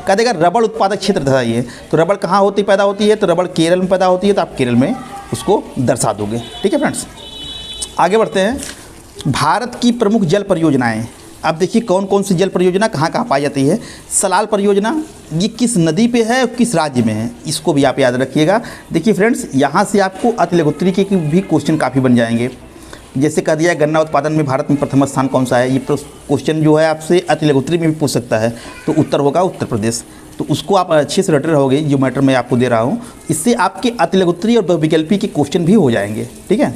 कह देगा रबड़ उत्पादक क्षेत्र दर्शाइए, तो रबड़ कहाँ पैदा होती है? तो रबड़ केरल में पैदा होती है, तो आप केरल में उसको दर्शा दोगे, ठीक है फ्रेंड्स। आगे बढ़ते हैं। भारत की प्रमुख जल परियोजनाएँ। अब देखिए कौन कौन सी जल परियोजना कहाँ कहाँ पाई जाती है। सलाल परियोजना, ये किस नदी पे है और किस राज्य में है, इसको भी आप याद रखिएगा। देखिए फ्रेंड्स, यहाँ से आपको अति लघुत्तरी के भी क्वेश्चन काफ़ी बन जाएंगे। जैसे कह दिया गन्ना उत्पादन में भारत में प्रथम स्थान कौन सा है, ये क्वेश्चन जो है आपसे अति लघुत्तरी में भी पूछ सकता है। तो उत्तर होगा उत्तर प्रदेश। तो उसको आप अच्छे से रटे रहोगे, जो मैटर मैं आपको दे रहा हूँ, इससे आपके अति लघुत्तरी और बहुविकल्पी के क्वेश्चन भी हो जाएंगे, ठीक है।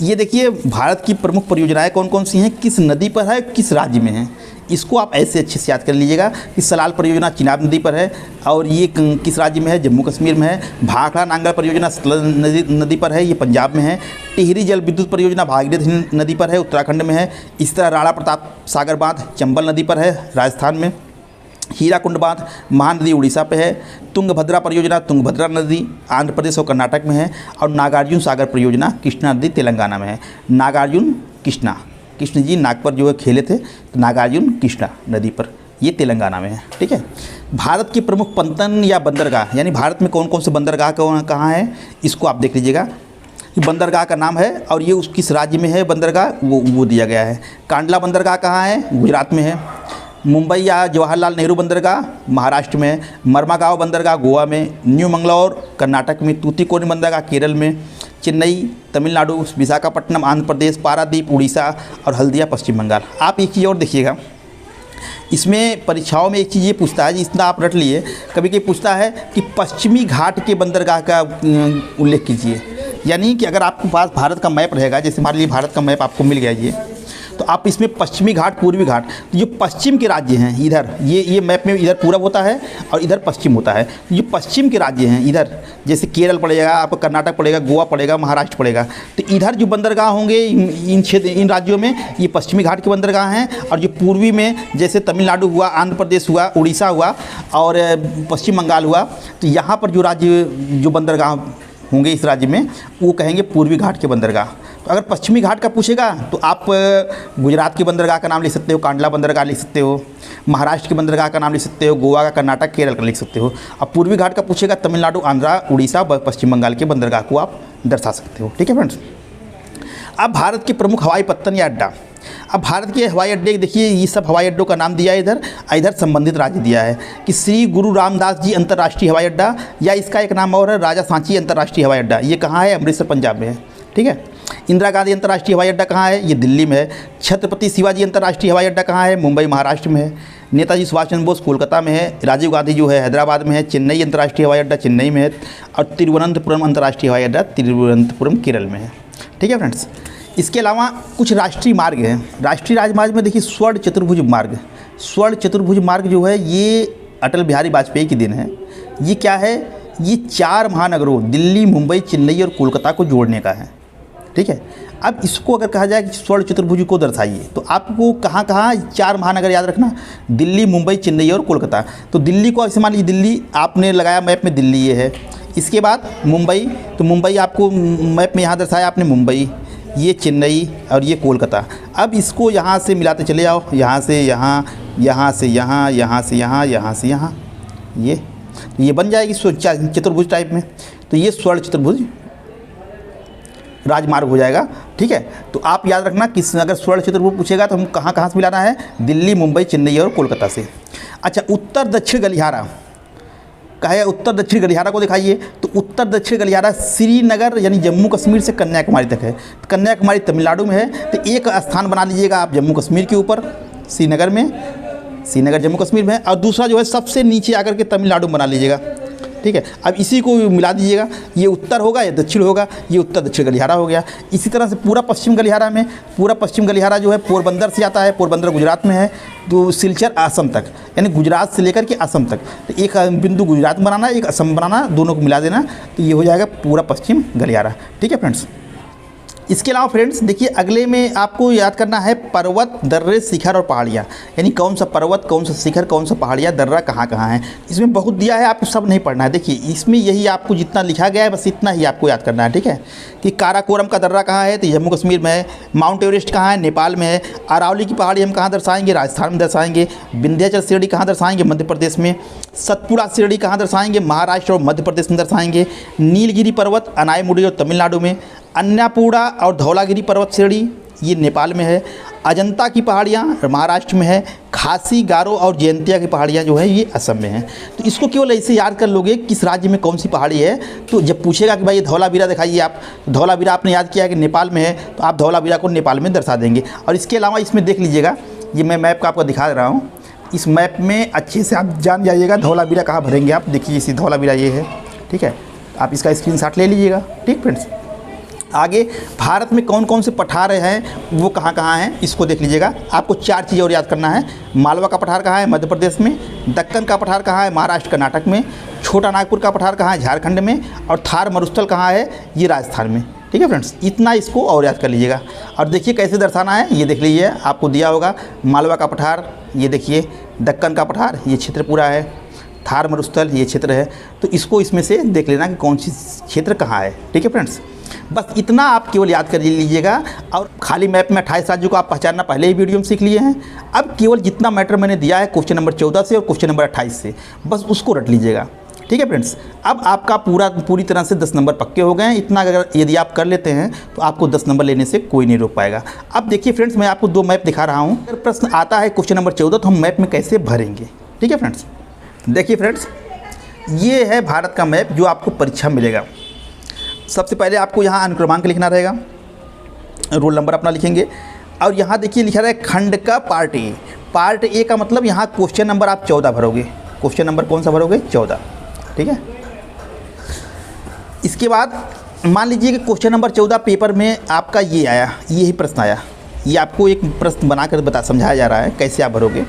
ये देखिए भारत की प्रमुख परियोजनाएं कौन कौन सी हैं, किस नदी पर है, किस राज्य में है, इसको आप ऐसे अच्छे से याद कर लीजिएगा कि सलाल परियोजना चिनाब नदी पर है और ये किस राज्य में है? जम्मू कश्मीर में है। भाखड़ा नांगल परियोजना सतलज नदी पर है, ये पंजाब में है। टिहरी जल विद्युत परियोजना भागीरथी नदी पर है, उत्तराखंड में है। इस तरह राणा प्रताप सागर बांध चंबल नदी पर है, राजस्थान में। हीराकुंड बांध महानदी उड़ीसा पे है। तुंगभद्रा परियोजना तुंगभद्रा नदी आंध्र प्रदेश और कर्नाटक में है। और नागार्जुन सागर परियोजना कृष्णा नदी तेलंगाना में है। नागार्जुन कृष्ण जी नाग पर जो है खेले थे, तो नागार्जुन कृष्णा नदी पर, ये तेलंगाना में है, ठीक है। भारत की प्रमुख पंतन या बंदरगाह, यानी भारत में कौन कौन से बंदरगाह कहाँ है, इसको आप देख लीजिएगा। ये बंदरगाह का नाम है और ये उस किस राज्य में है बंदरगाह, वो दिया गया है। कांडला बंदरगाह कहाँ है? गुजरात में है। मुंबई या जवाहरलाल नेहरू बंदरगाह महाराष्ट्र में। मरमागांव बंदरगाह गोवा में। न्यू मंगलौर कर्नाटक में। तूतीकोरिन बंदरगाह केरल में। चेन्नई तमिलनाडु। विशाखापट्टनम आंध्र प्रदेश। पारादीप उड़ीसा और हल्दिया पश्चिम बंगाल। आप एक चीज़ और देखिएगा, इसमें परीक्षाओं में एक चीज़ ये पूछता है, जितना आप रट लिए, कभी कभी पूछता है कि पश्चिमी घाट के बंदरगाह का उल्लेख कीजिए। यानी कि अगर आपके पास भारत का मैप रहेगा, जैसे मान लीजिए भारत का मैप आपको मिल गया ये, तो आप इसमें पश्चिमी घाट पूर्वी घाट, तो जो पश्चिम के राज्य हैं इधर, ये मैप में इधर पूरब होता है और इधर पश्चिम होता है। जो पश्चिम के राज्य हैं इधर, जैसे केरल पड़ेगा, आपका कर्नाटक पड़ेगा, गोवा पड़ेगा, महाराष्ट्र पड़ेगा, तो इधर जो बंदरगाह होंगे इन राज्यों में ये पश्चिमी घाट के बंदरगाह हैं। और जो पूर्वी में जैसे तमिलनाडु हुआ, आंध्र प्रदेश हुआ, उड़ीसा हुआ और पश्चिम बंगाल हुआ, तो यहाँ पर जो राज्य जो बंदरगाह होंगे इस राज्य में, वो कहेंगे पूर्वी घाट के बंदरगाह। तो अगर पश्चिमी घाट का पूछेगा तो आप गुजरात के बंदरगाह का नाम लिख सकते हो, कांडला बंदरगाह लिख सकते हो, महाराष्ट्र के बंदरगाह का नाम लिख सकते हो, गोवा का, कर्नाटक, केरल का लिख सकते हो। अब पूर्वी घाट का पूछेगा तमिलनाडु, आंध्रा, उड़ीसा, पश्चिम बंगाल के बंदरगाह को आप दर्शा सकते हो, ठीक है फ्रेंड्स। अब भारत के प्रमुख हवाई पत्तन या अड्डा। अब भारत के हवाई अड्डे देखिए, ये सब हवाई अड्डों का नाम दिया है इधर संबंधित राज्य दिया है कि श्री गुरु रामदास जी अंतर्राष्ट्रीय हवाई अड्डा, या इसका एक नाम और है राजा सांची अंतर्राष्ट्रीय हवाई अड्डा। ये कहाँ है? अमृतसर पंजाब में है, ठीक है। इंदिरा गांधी अंतर्राष्ट्रीय हवाई अड्डा कहाँ है? ये दिल्ली में है। छत्रपति शिवाजी अंतर्राष्ट्रीय हवाई अड्डा कहाँ है? मुंबई महाराष्ट्र में है। नेताजी सुभाष चंद्र बोस कोलकाता में है। राजीव गांधी जो है हैदराबाद में है। चेन्नई अंतर्राष्ट्रीय हवाई अड्डा चेन्नई में है। और तिरुवनंतपुरम अंतर्राष्ट्रीय हवाई अड्डा तिरुवनंतपुरम केरल में है, ठीक है फ्रेंड्स। इसके अलावा कुछ राष्ट्रीय मार्ग हैं। राष्ट्रीय राजमार्ग में देखिए स्वर्ण चतुर्भुज मार्ग जो है ये अटल बिहारी वाजपेयी की देन है। ये क्या है? ये 4 महानगरों दिल्ली, मुंबई, चेन्नई और कोलकाता को जोड़ने का है, ठीक है। अब इसको अगर कहा जाए कि स्वर्ण चतुर्भुज को दर्शाइए, तो आपको कहाँ 4 महानगर याद रखना, दिल्ली, मुंबई, चेन्नई और कोलकाता। तो दिल्ली को ऐसे मान लीजिए, दिल्ली आपने लगाया मैप में, दिल्ली ये है। इसके बाद मुंबई, तो मुंबई आपको मैप में यहाँ दर्शाया आपने मुंबई, ये चेन्नई और ये कोलकाता। अब इसको यहाँ से मिलाते चले जाओ, यहाँ से यहाँ, यहाँ से यहाँ, यहाँ से यहाँ, यहाँ से यहाँ, ये बन जाएगी चतुर्भुज टाइप में। तो ये स्वर्ण चतुर्भुज राजमार्ग हो जाएगा, ठीक है। तो आप याद रखना कि अगर स्वर्ण चतुर्भुज पूछेगा तो हम कहाँ कहाँ से मिलाना है? दिल्ली, मुंबई, चेन्नई और कोलकाता से। अच्छा, उत्तर दक्षिण गलियारा कहे, उत्तर दक्षिण गलियारा को दिखाइए। तो उत्तर दक्षिण गलियारा श्रीनगर यानी जम्मू कश्मीर से कन्याकुमारी तक है। तो कन्याकुमारी तमिलनाडु में है, तो एक स्थान बना लीजिएगा आप जम्मू कश्मीर के ऊपर, श्रीनगर जम्मू कश्मीर में है, और दूसरा जो है सबसे नीचे आकर के तमिलनाडु बना लीजिएगा। ठीक है, अब इसी को मिला दीजिएगा, ये उत्तर होगा, ये दक्षिण होगा, ये उत्तर दक्षिण गलियारा हो गया। इसी तरह से पूरा पश्चिम गलियारा जो है पोरबंदर से आता है, पोरबंदर गुजरात में है, तो सिलचर असम तक, यानी गुजरात से लेकर के असम तक, तो एक बिंदु गुजरात बनाना, एक असम बनाना, दोनों को मिला देना, तो ये हो जाएगा पूरा पश्चिम गलियारा। ठीक है फ्रेंड्स, इसके अलावा फ्रेंड्स देखिए अगले में आपको याद करना है पर्वत, दर्रे, शिखर और पहाड़ियाँ, यानी कौन सा पर्वत, कौन सा शिखर, कौन सा पहाड़ियाँ, दर्रा कहाँ कहाँ है। इसमें बहुत दिया है, आपको सब नहीं पढ़ना है। देखिए इसमें यही आपको जितना लिखा गया है बस इतना ही आपको याद करना है। ठीक है, कि काराकोरम का दर्रा कहाँ है, तो जम्मू कश्मीर में है। माउंट एवरेस्ट कहाँ है, नेपाल में है। अरावली की पहाड़ी हम कहाँ दर्शाएंगे, राजस्थान में दर्शाएंगे। विंध्याचल श्रेणी कहाँ दर्शाएंगे, मध्य प्रदेश में। सतपुड़ा श्रेणी कहाँ दर्शाएंगे, महाराष्ट्र और मध्य प्रदेश में दर्शाएंगे। नीलगिरी पर्वत अनायमुड़ी और तमिलनाडु में। अन्नपूर्णा और धौलागिरी पर्वत श्रेणी ये नेपाल में है। अजंता की पहाड़ियाँ महाराष्ट्र में है। खासी, गारो और जयंतिया की पहाड़ियाँ जो है ये असम में हैं। तो इसको केवल ऐसे याद कर लोगे किस राज्य में कौन सी पहाड़ी है। तो जब पूछेगा कि भाई ये धौलावीरा दिखाइए आप, धौलावीरा आपने याद किया कि नेपाल में है, तो आप धौलावीरा को नेपाल में दर्शा देंगे। और इसके अलावा इसमें देख लीजिएगा, ये मैं मैप का आपको दिखा रहा हूँ, इस मैप में अच्छे से आप जान जाइएगा धौलावीरा कहाँ भरेंगे आप। देखिए इसी धौलावीरा ये है। ठीक है, आप इसका स्क्रीनशॉट ले लीजिएगा। ठीक फ्रेंड्स, आगे भारत में कौन कौन से पठार हैं वो कहाँ कहाँ हैं इसको देख लीजिएगा। आपको 4 चीज़ और याद करना है। मालवा का पठार कहाँ है, मध्य प्रदेश में। दक्कन का पठार कहाँ है, महाराष्ट्र कर्नाटक में। छोटा नागपुर का पठार कहाँ है, झारखंड में। और थार मरुस्थल कहाँ है, ये राजस्थान में। ठीक है फ्रेंड्स, इतना इसको और याद कर लीजिएगा। और देखिए कैसे दर्शाना है, ये देख लीजिए, आपको दिया होगा मालवा का पठार, ये देखिए दक्कन का पठार, ये क्षेत्र पूरा है। थार मरुस्थल ये क्षेत्र है। तो इसको इसमें से देख लेना कि कौन सी क्षेत्र कहाँ है। ठीक है फ्रेंड्स, बस इतना आप केवल याद कर लीजिएगा। और खाली मैप में 28 राज्यों को आप पहचानना पहले ही वीडियो में सीख लिए हैं। अब केवल जितना मैटर मैंने दिया है क्वेश्चन नंबर 14 से और क्वेश्चन नंबर 28 से, बस उसको रट लीजिएगा। ठीक है फ्रेंड्स, अब आपका पूरी तरह से 10 नंबर पक्के हो गए हैं। इतना अगर यदि आप कर लेते हैं तो आपको 10 नंबर लेने से कोई नहीं रोक पाएगा। अब देखिए फ्रेंड्स, मैं आपको 2 मैप दिखा रहा हूँ। अगर प्रश्न आता है क्वेश्चन नंबर 14 तो हम मैप में कैसे भरेंगे। ठीक है फ्रेंड्स, देखिए फ्रेंड्स, ये है भारत का मैप जो आपको परीक्षा में मिलेगा। सबसे पहले आपको यहाँ अनुक्रमांक लिखना रहेगा, रोल नंबर अपना लिखेंगे। और यहाँ देखिए लिखा रहा है खंड का पार्ट ए का मतलब यहाँ क्वेश्चन नंबर आप 14 भरोगे। क्वेश्चन नंबर कौन सा भरोगे, 14। ठीक है, इसके बाद मान लीजिए कि क्वेश्चन नंबर 14 पेपर में आपका ये आया, यही प्रश्न आया। ये आपको एक प्रश्न बनाकर समझाया जा रहा है कैसे आप भरोगे।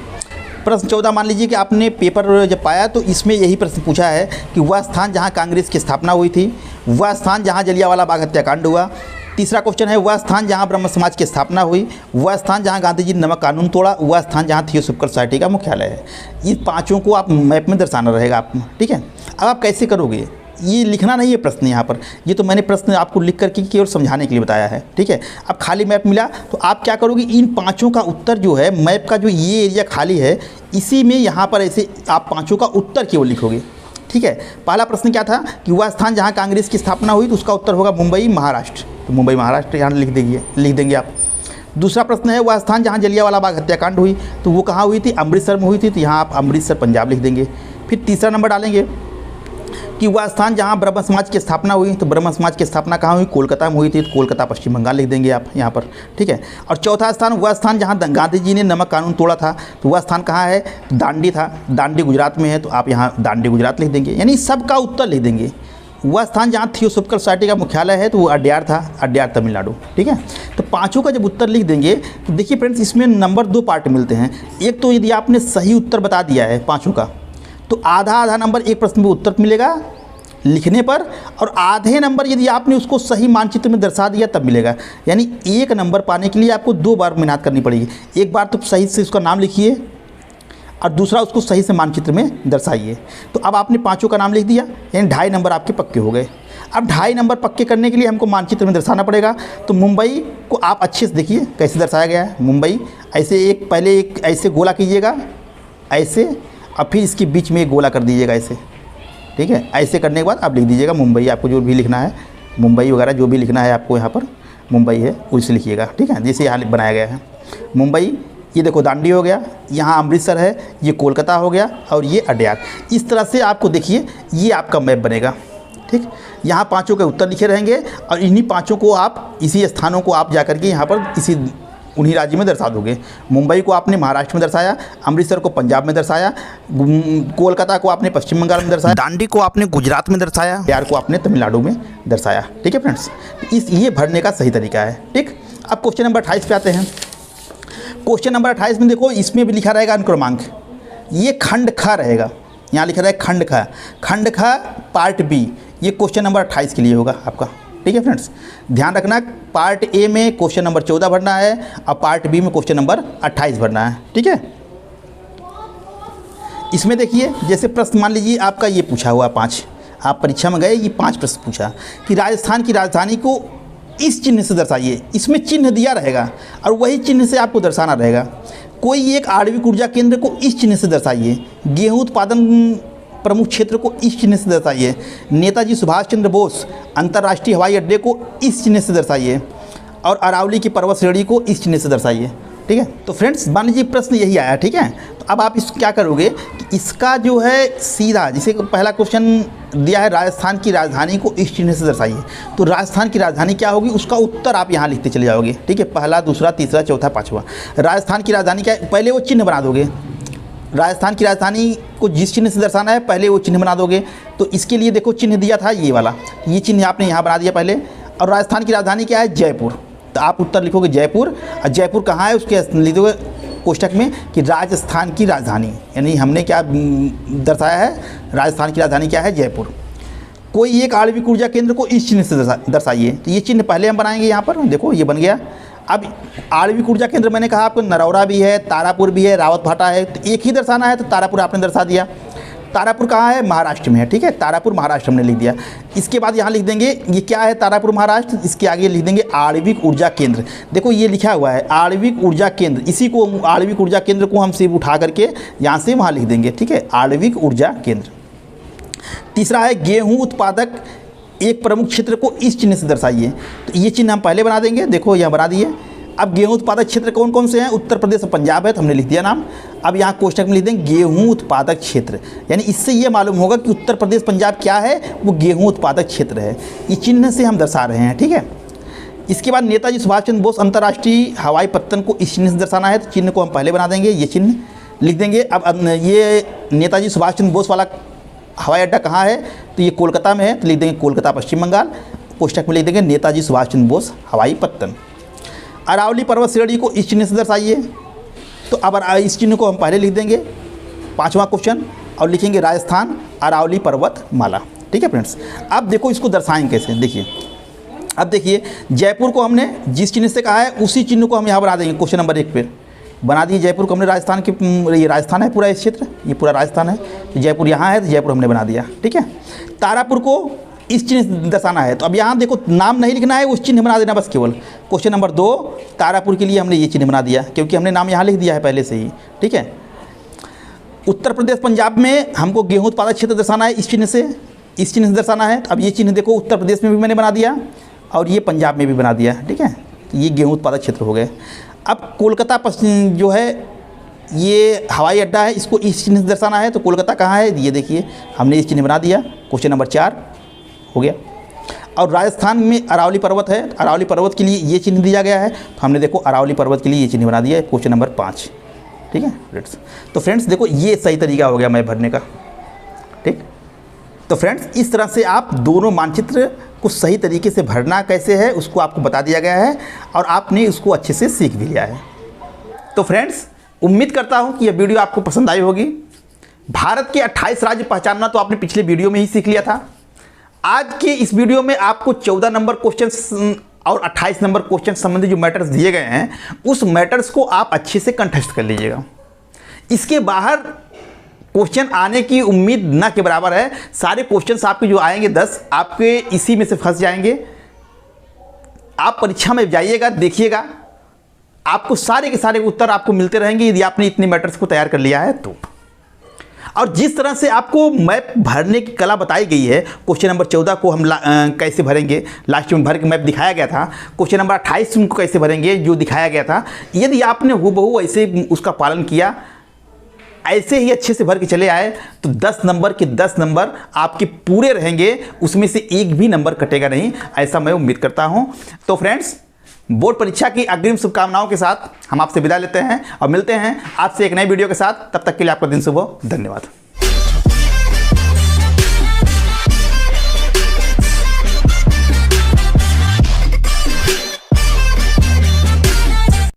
प्रश्न 14 मान लीजिए कि आपने पेपर जब पाया तो इसमें यही प्रश्न पूछा है कि वह स्थान जहां कांग्रेस की स्थापना हुई थी, वह स्थान जहां जलियांवाला बाग हत्याकांड हुआ। तीसरा क्वेश्चन है वह स्थान जहां ब्रह्म समाज की स्थापना हुई, वह स्थान जहां गांधी जी ने नमक कानून तोड़ा, वह स्थान जहां थियोसॉफिकल सोसाइटी का मुख्यालय है। ये 5 को आप मैप में दर्शाना रहेगा आप। ठीक है, अब आप कैसे करोगे, ये लिखना नहीं है प्रश्न यहाँ पर, ये तो मैंने प्रश्न आपको लिख करके केवल समझाने के लिए बताया है। ठीक है, अब खाली मैप मिला तो आप क्या करोगे, इन 5 का उत्तर जो है मैप का जो ये एरिया खाली है इसी में यहाँ पर ऐसे आप 5 का उत्तर केवल लिखोगे। ठीक है, पहला प्रश्न क्या था कि वह स्थान जहाँ कांग्रेस की स्थापना हुई, तो उसका उत्तर होगा मुंबई महाराष्ट्र। तो मुंबई महाराष्ट्र यहाँ लिख देंगे आप। दूसरा प्रश्न है वह स्थान जहाँ जलियांवाला बाग हत्याकांड हुई, तो वो कहाँ हुई थी, अमृतसर में हुई थी, तो यहाँ आप अमृतसर पंजाब लिख देंगे। फिर तीसरा नंबर डालेंगे कि वह स्थान जहाँ ब्रह्म समाज की स्थापना हुई, तो ब्रह्म समाज की स्थापना कहाँ हुई, कोलकाता में हुई थी, तो कोलकाता पश्चिम बंगाल लिख देंगे आप यहाँ पर। ठीक है, और चौथा स्थान वह स्थान जहाँ गांधी जी ने नमक कानून तोड़ा था, तो वह स्थान कहाँ है, दांडी था, दांडी गुजरात में है, तो आप यहाँ दांडी गुजरात लिख देंगे, यानी सबका उत्तर लिख देंगे। वह स्थान जहाँ थियोसॉफिकल सोसाइटी का मुख्यालय है, तो वो अड्यार था, अड्यार तमिलनाडु। ठीक है, तो 5 का जब उत्तर लिख देंगे तो देखिए फ्रेंड्स, इसमें नंबर 2 पार्ट मिलते हैं। एक तो यदि आपने सही उत्तर बता दिया है 5 का, तो आधा नंबर एक प्रश्न में उत्तर मिलेगा लिखने पर, और आधे नंबर यदि आपने उसको सही मानचित्र में दर्शा दिया तब मिलेगा। यानी 1 नंबर पाने के लिए आपको 2 बार मेहनत करनी पड़ेगी। एक बार तो सही से उसका नाम लिखिए और दूसरा उसको सही से मानचित्र में दर्शाइए। तो अब आपने 5 का नाम लिख दिया, यानी 2.5 नंबर आपके पक्के हो गए। अब 2.5 नंबर पक्के करने के लिए हमको मानचित्र में दर्शाना पड़ेगा। तो मुंबई को आप अच्छे से देखिए कैसे दर्शाया गया है। मुंबई ऐसे पहले एक ऐसे गोला कीजिएगा ऐसे, और फिर इसके बीच में एक गोला कर दीजिएगा ऐसे। ठीक है, ऐसे करने के बाद आप लिख दीजिएगा मुंबई। आपको जो भी लिखना है, मुंबई वगैरह जो भी लिखना है आपको यहाँ पर मुंबई है उसे लिखिएगा। ठीक है, जैसे यहाँ बनाया गया है मुंबई, ये देखो दांडी हो गया, यहाँ अमृतसर है, ये कोलकाता हो गया, और ये अड्यार। इस तरह से आपको देखिए ये आपका मैप बनेगा। ठीक, यहाँ 5 के उत्तर लिखे रहेंगे और इन्हीं 5 को आप, इसी स्थानों को आप जा कर के यहाँ पर इसी उन्हीं राज्य में दर्शा दोगे। मुंबई को आपने महाराष्ट्र में दर्शाया, अमृतसर को पंजाब में दर्शाया, कोलकाता को आपने पश्चिम बंगाल में दर्शाया, दांडी को आपने गुजरात में दर्शाया, बिहार को आपने तमिलनाडु में दर्शाया। ठीक है फ्रेंड्स, ये भरने का सही तरीका है। ठीक, अब क्वेश्चन नंबर 28 पे आते हैं। क्वेश्चन नंबर 28 में देखो, इसमें भी लिखा रहेगा अनुक्रमांक, ये खंड ख रहेगा, यहाँ लिखा रहेगा खंड ख, खंड ख पार्ट बी, ये क्वेश्चन नंबर 28 के लिए होगा आपका। ठीक है फ्रेंड्स, ध्यान रखना, पार्ट ए में क्वेश्चन नंबर 14 भरना है और पार्ट बी में क्वेश्चन नंबर 28 भरना है। ठीक है, इसमें देखिए जैसे प्रश्न मान लीजिए आपका ये पूछा हुआ 5, आप परीक्षा में गए, ये 5 प्रश्न पूछा कि राजस्थान की राजधानी को इस चिन्ह से दर्शाइए। इसमें चिन्ह दिया रहेगा और वही चिन्ह से आपको दर्शाना रहेगा। कोई एक आणविक ऊर्जा केंद्र को इस चिन्ह से दर्शाइए, गेहूं उत्पादन प्रमुख क्षेत्र को इस चिन्ह से दर्शाइए, नेताजी सुभाष चंद्र बोस अंतर्राष्ट्रीय हवाई अड्डे को इस चिन्ह से दर्शाइए और अरावली की पर्वत श्रेणी को इस चिन्ह से दर्शाइए। ठीक है, तो फ्रेंड्स मान लीजिए प्रश्न यही आया। ठीक है, तो अब आप इस क्या करोगे कि इसका जो है सीधा, जैसे पहला क्वेश्चन दिया है राजस्थान की राजधानी को इस चिन्ह से दर्शाइए, तो राजस्थान की राजधानी क्या होगी उसका उत्तर आप यहाँ लिखते चले जाओगे। ठीक है, पहला, दूसरा, तीसरा, चौथा, पाँचवा। राजस्थान की राजधानी क्या है, पहले वो चिन्ह बना दोगे। राजस्थान की राजधानी को जिस चिन्ह से दर्शाना है पहले वो चिन्ह बना दोगे। तो इसके लिए देखो चिन्ह दिया था ये वाला, ये चिन्ह आपने यहाँ बना दिया पहले। और राजस्थान की राजधानी क्या है, जयपुर, तो आप उत्तर लिखोगे जयपुर। और जयपुर कहाँ है उसके लिख दोगे कोष्टक में कि राजस्थान की राजधानी, यानी हमने क्या दर्शाया है, राजस्थान की राजधानी क्या है, जयपुर। कोई एक आणविक ऊर्जा केंद्र को इस चिन्ह से दर्शाइए, तो ये चिन्ह पहले हम बनाएंगे यहाँ पर, देखो ये बन गया। अब आणविक ऊर्जा केंद्र मैंने कहा आपको नरौरा भी है, तारापुर भी है, रावत भाटा है, तो एक ही दर्शाना है, तो तारापुर आपने दर्शा दिया। तारापुर कहाँ है, महाराष्ट्र में है। ठीक है, तारापुर महाराष्ट्र हमने लिख दिया। इसके बाद यहाँ लिख देंगे ये क्या है, तारापुर महाराष्ट्र, इसके आगे लिख देंगे आणविक ऊर्जा केंद्र। देखो ये लिखा हुआ है आणविक ऊर्जा केंद्र, इसी को आणविक ऊर्जा केंद्र को हम सिर्फ उठा करके यहाँ से वहाँ लिख देंगे। ठीक है, आणविक ऊर्जा केंद्र। तीसरा है गेहूँ उत्पादक एक प्रमुख क्षेत्र को इस चिन्ह से दर्शाइए, तो ये चिन्ह हम पहले बना देंगे, देखो यहाँ बना दिए। अब गेहूं उत्पादक क्षेत्र कौन कौन से हैं, उत्तर प्रदेश और पंजाब है, तो हमने लिख दिया नाम। अब यहाँ कोष्टक में लिख देंगे गेहूं उत्पादक क्षेत्र, यानी इससे ये मालूम होगा कि उत्तर प्रदेश पंजाब क्या है, वो गेहूं उत्पादक क्षेत्र है। ये चिन्ह से हम दर्शा रहे हैं। ठीक है, इसके बाद नेताजी सुभाष चंद्र बोस अंतर्राष्ट्रीय हवाई पत्तन को इस चिन्ह से दर्शाना है, तो चिन्ह को हम पहले बना देंगे, ये चिन्ह लिख देंगे। अब ये नेताजी सुभाष चंद्र बोस वाला हवाई अड्डा कहाँ है, तो ये कोलकाता में है, तो लिख देंगे कोलकाता पश्चिम बंगाल। कोष्टक में लिख देंगे नेताजी सुभाष चंद्र बोस हवाई पत्तन। अरावली पर्वत श्रेणी को इस चिन्ह से दर्शाइए, तो अब इस चिन्ह को हम पहले लिख देंगे, 5वां क्वेश्चन, और लिखेंगे राजस्थान अरावली पर्वत माला। ठीक है फ्रेंड्स, अब देखो इसको दर्शाएंगे कैसे, देखिए। अब देखिए जयपुर को हमने जिस चिन्ह से कहा है उसी चिन्ह को हम यहाँ बना देंगे। क्वेश्चन नंबर 1 पे बना दिए जयपुर को हमने, राजस्थान के, ये राजस्थान है पूरा, इस क्षेत्र ये पूरा राजस्थान है, तो जयपुर यहाँ है, तो जयपुर हमने बना दिया। ठीक है, तारापुर को इस चिन्ह दर्शाना है, तो अब यहाँ देखो नाम नहीं लिखना है, उस चिन्ह बना देना बस केवल। क्वेश्चन नंबर 2 तारापुर के लिए हमने ये चिन्ह बना दिया, क्योंकि हमने नाम यहाँ लिख दिया है पहले से ही। ठीक है, उत्तर प्रदेश पंजाब में हमको गेहूं उत्पादक क्षेत्र दर्शाना है, इस चिन्ह से दर्शाना है। तो अब ये चिन्ह देखो उत्तर प्रदेश में भी मैंने बना दिया और ये पंजाब में भी बना दिया। ठीक है, तो ये गेहूं उत्पादक क्षेत्र हो गए। अब कोलकाता जो है ये हवाई अड्डा है, इसको इस चिन्ह से दर्शाना है, तो कोलकाता कहाँ है, ये देखिए हमने इस चिन्ह बना दिया। क्वेश्चन नंबर 4 हो गया। और राजस्थान में अरावली पर्वत है, अरावली पर्वत के लिए ये चिन्ह दिया गया है, तो हमने देखो अरावली पर्वत के लिए ये चिन्ह बना दिया है। Question number 5। ठीक है फ्रेंड्स, तो फ्रेंड्स देखो ये सही तरीका हो गया मैं भरने का। ठीक, तो फ्रेंड्स इस तरह से आप दोनों मानचित्र को सही तरीके से भरना कैसे है उसको आपको बता दिया गया है और आपने उसको अच्छे से सीख भी लिया है। तो फ्रेंड्स उम्मीद करता हूँ कि यह वीडियो आपको पसंद आई होगी। भारत के 28 राज्य पहचानना तो आपने पिछले वीडियो में ही सीख लिया था। आज के इस वीडियो में आपको 14 नंबर क्वेश्चन और 28 नंबर क्वेश्चन संबंधी जो मैटर्स दिए गए हैं उस मैटर्स को आप अच्छे से कंठस्थ कर लीजिएगा। इसके बाहर क्वेश्चन आने की उम्मीद न के बराबर है। सारे क्वेश्चंस आपके जो आएंगे 10 आपके इसी में से फंस जाएंगे। आप परीक्षा में जाइएगा, देखिएगा, आपको सारे के सारे उत्तर आपको मिलते रहेंगे यदि आपने इतने मैटर्स को तैयार कर लिया है तो। और जिस तरह से आपको मैप भरने की कला बताई गई है, क्वेश्चन नंबर 14 को हम कैसे भरेंगे, लास्ट में भर के मैप दिखाया गया था। क्वेश्चन नंबर 28 को कैसे भरेंगे जो दिखाया गया था, यदि आपने हूबहू ऐसे उसका पालन किया, ऐसे ही अच्छे से भर के चले आए तो 10 नंबर के 10 नंबर आपके पूरे रहेंगे, उसमें से एक भी नंबर कटेगा नहीं, ऐसा मैं उम्मीद करता हूं। तो फ्रेंड्स बोर्ड परीक्षा की अग्रिम शुभकामनाओं के साथ हम आपसे विदा लेते हैं और मिलते हैं आपसे एक नई वीडियो के साथ। तब तक के लिए आपका दिन शुभ हो। धन्यवाद।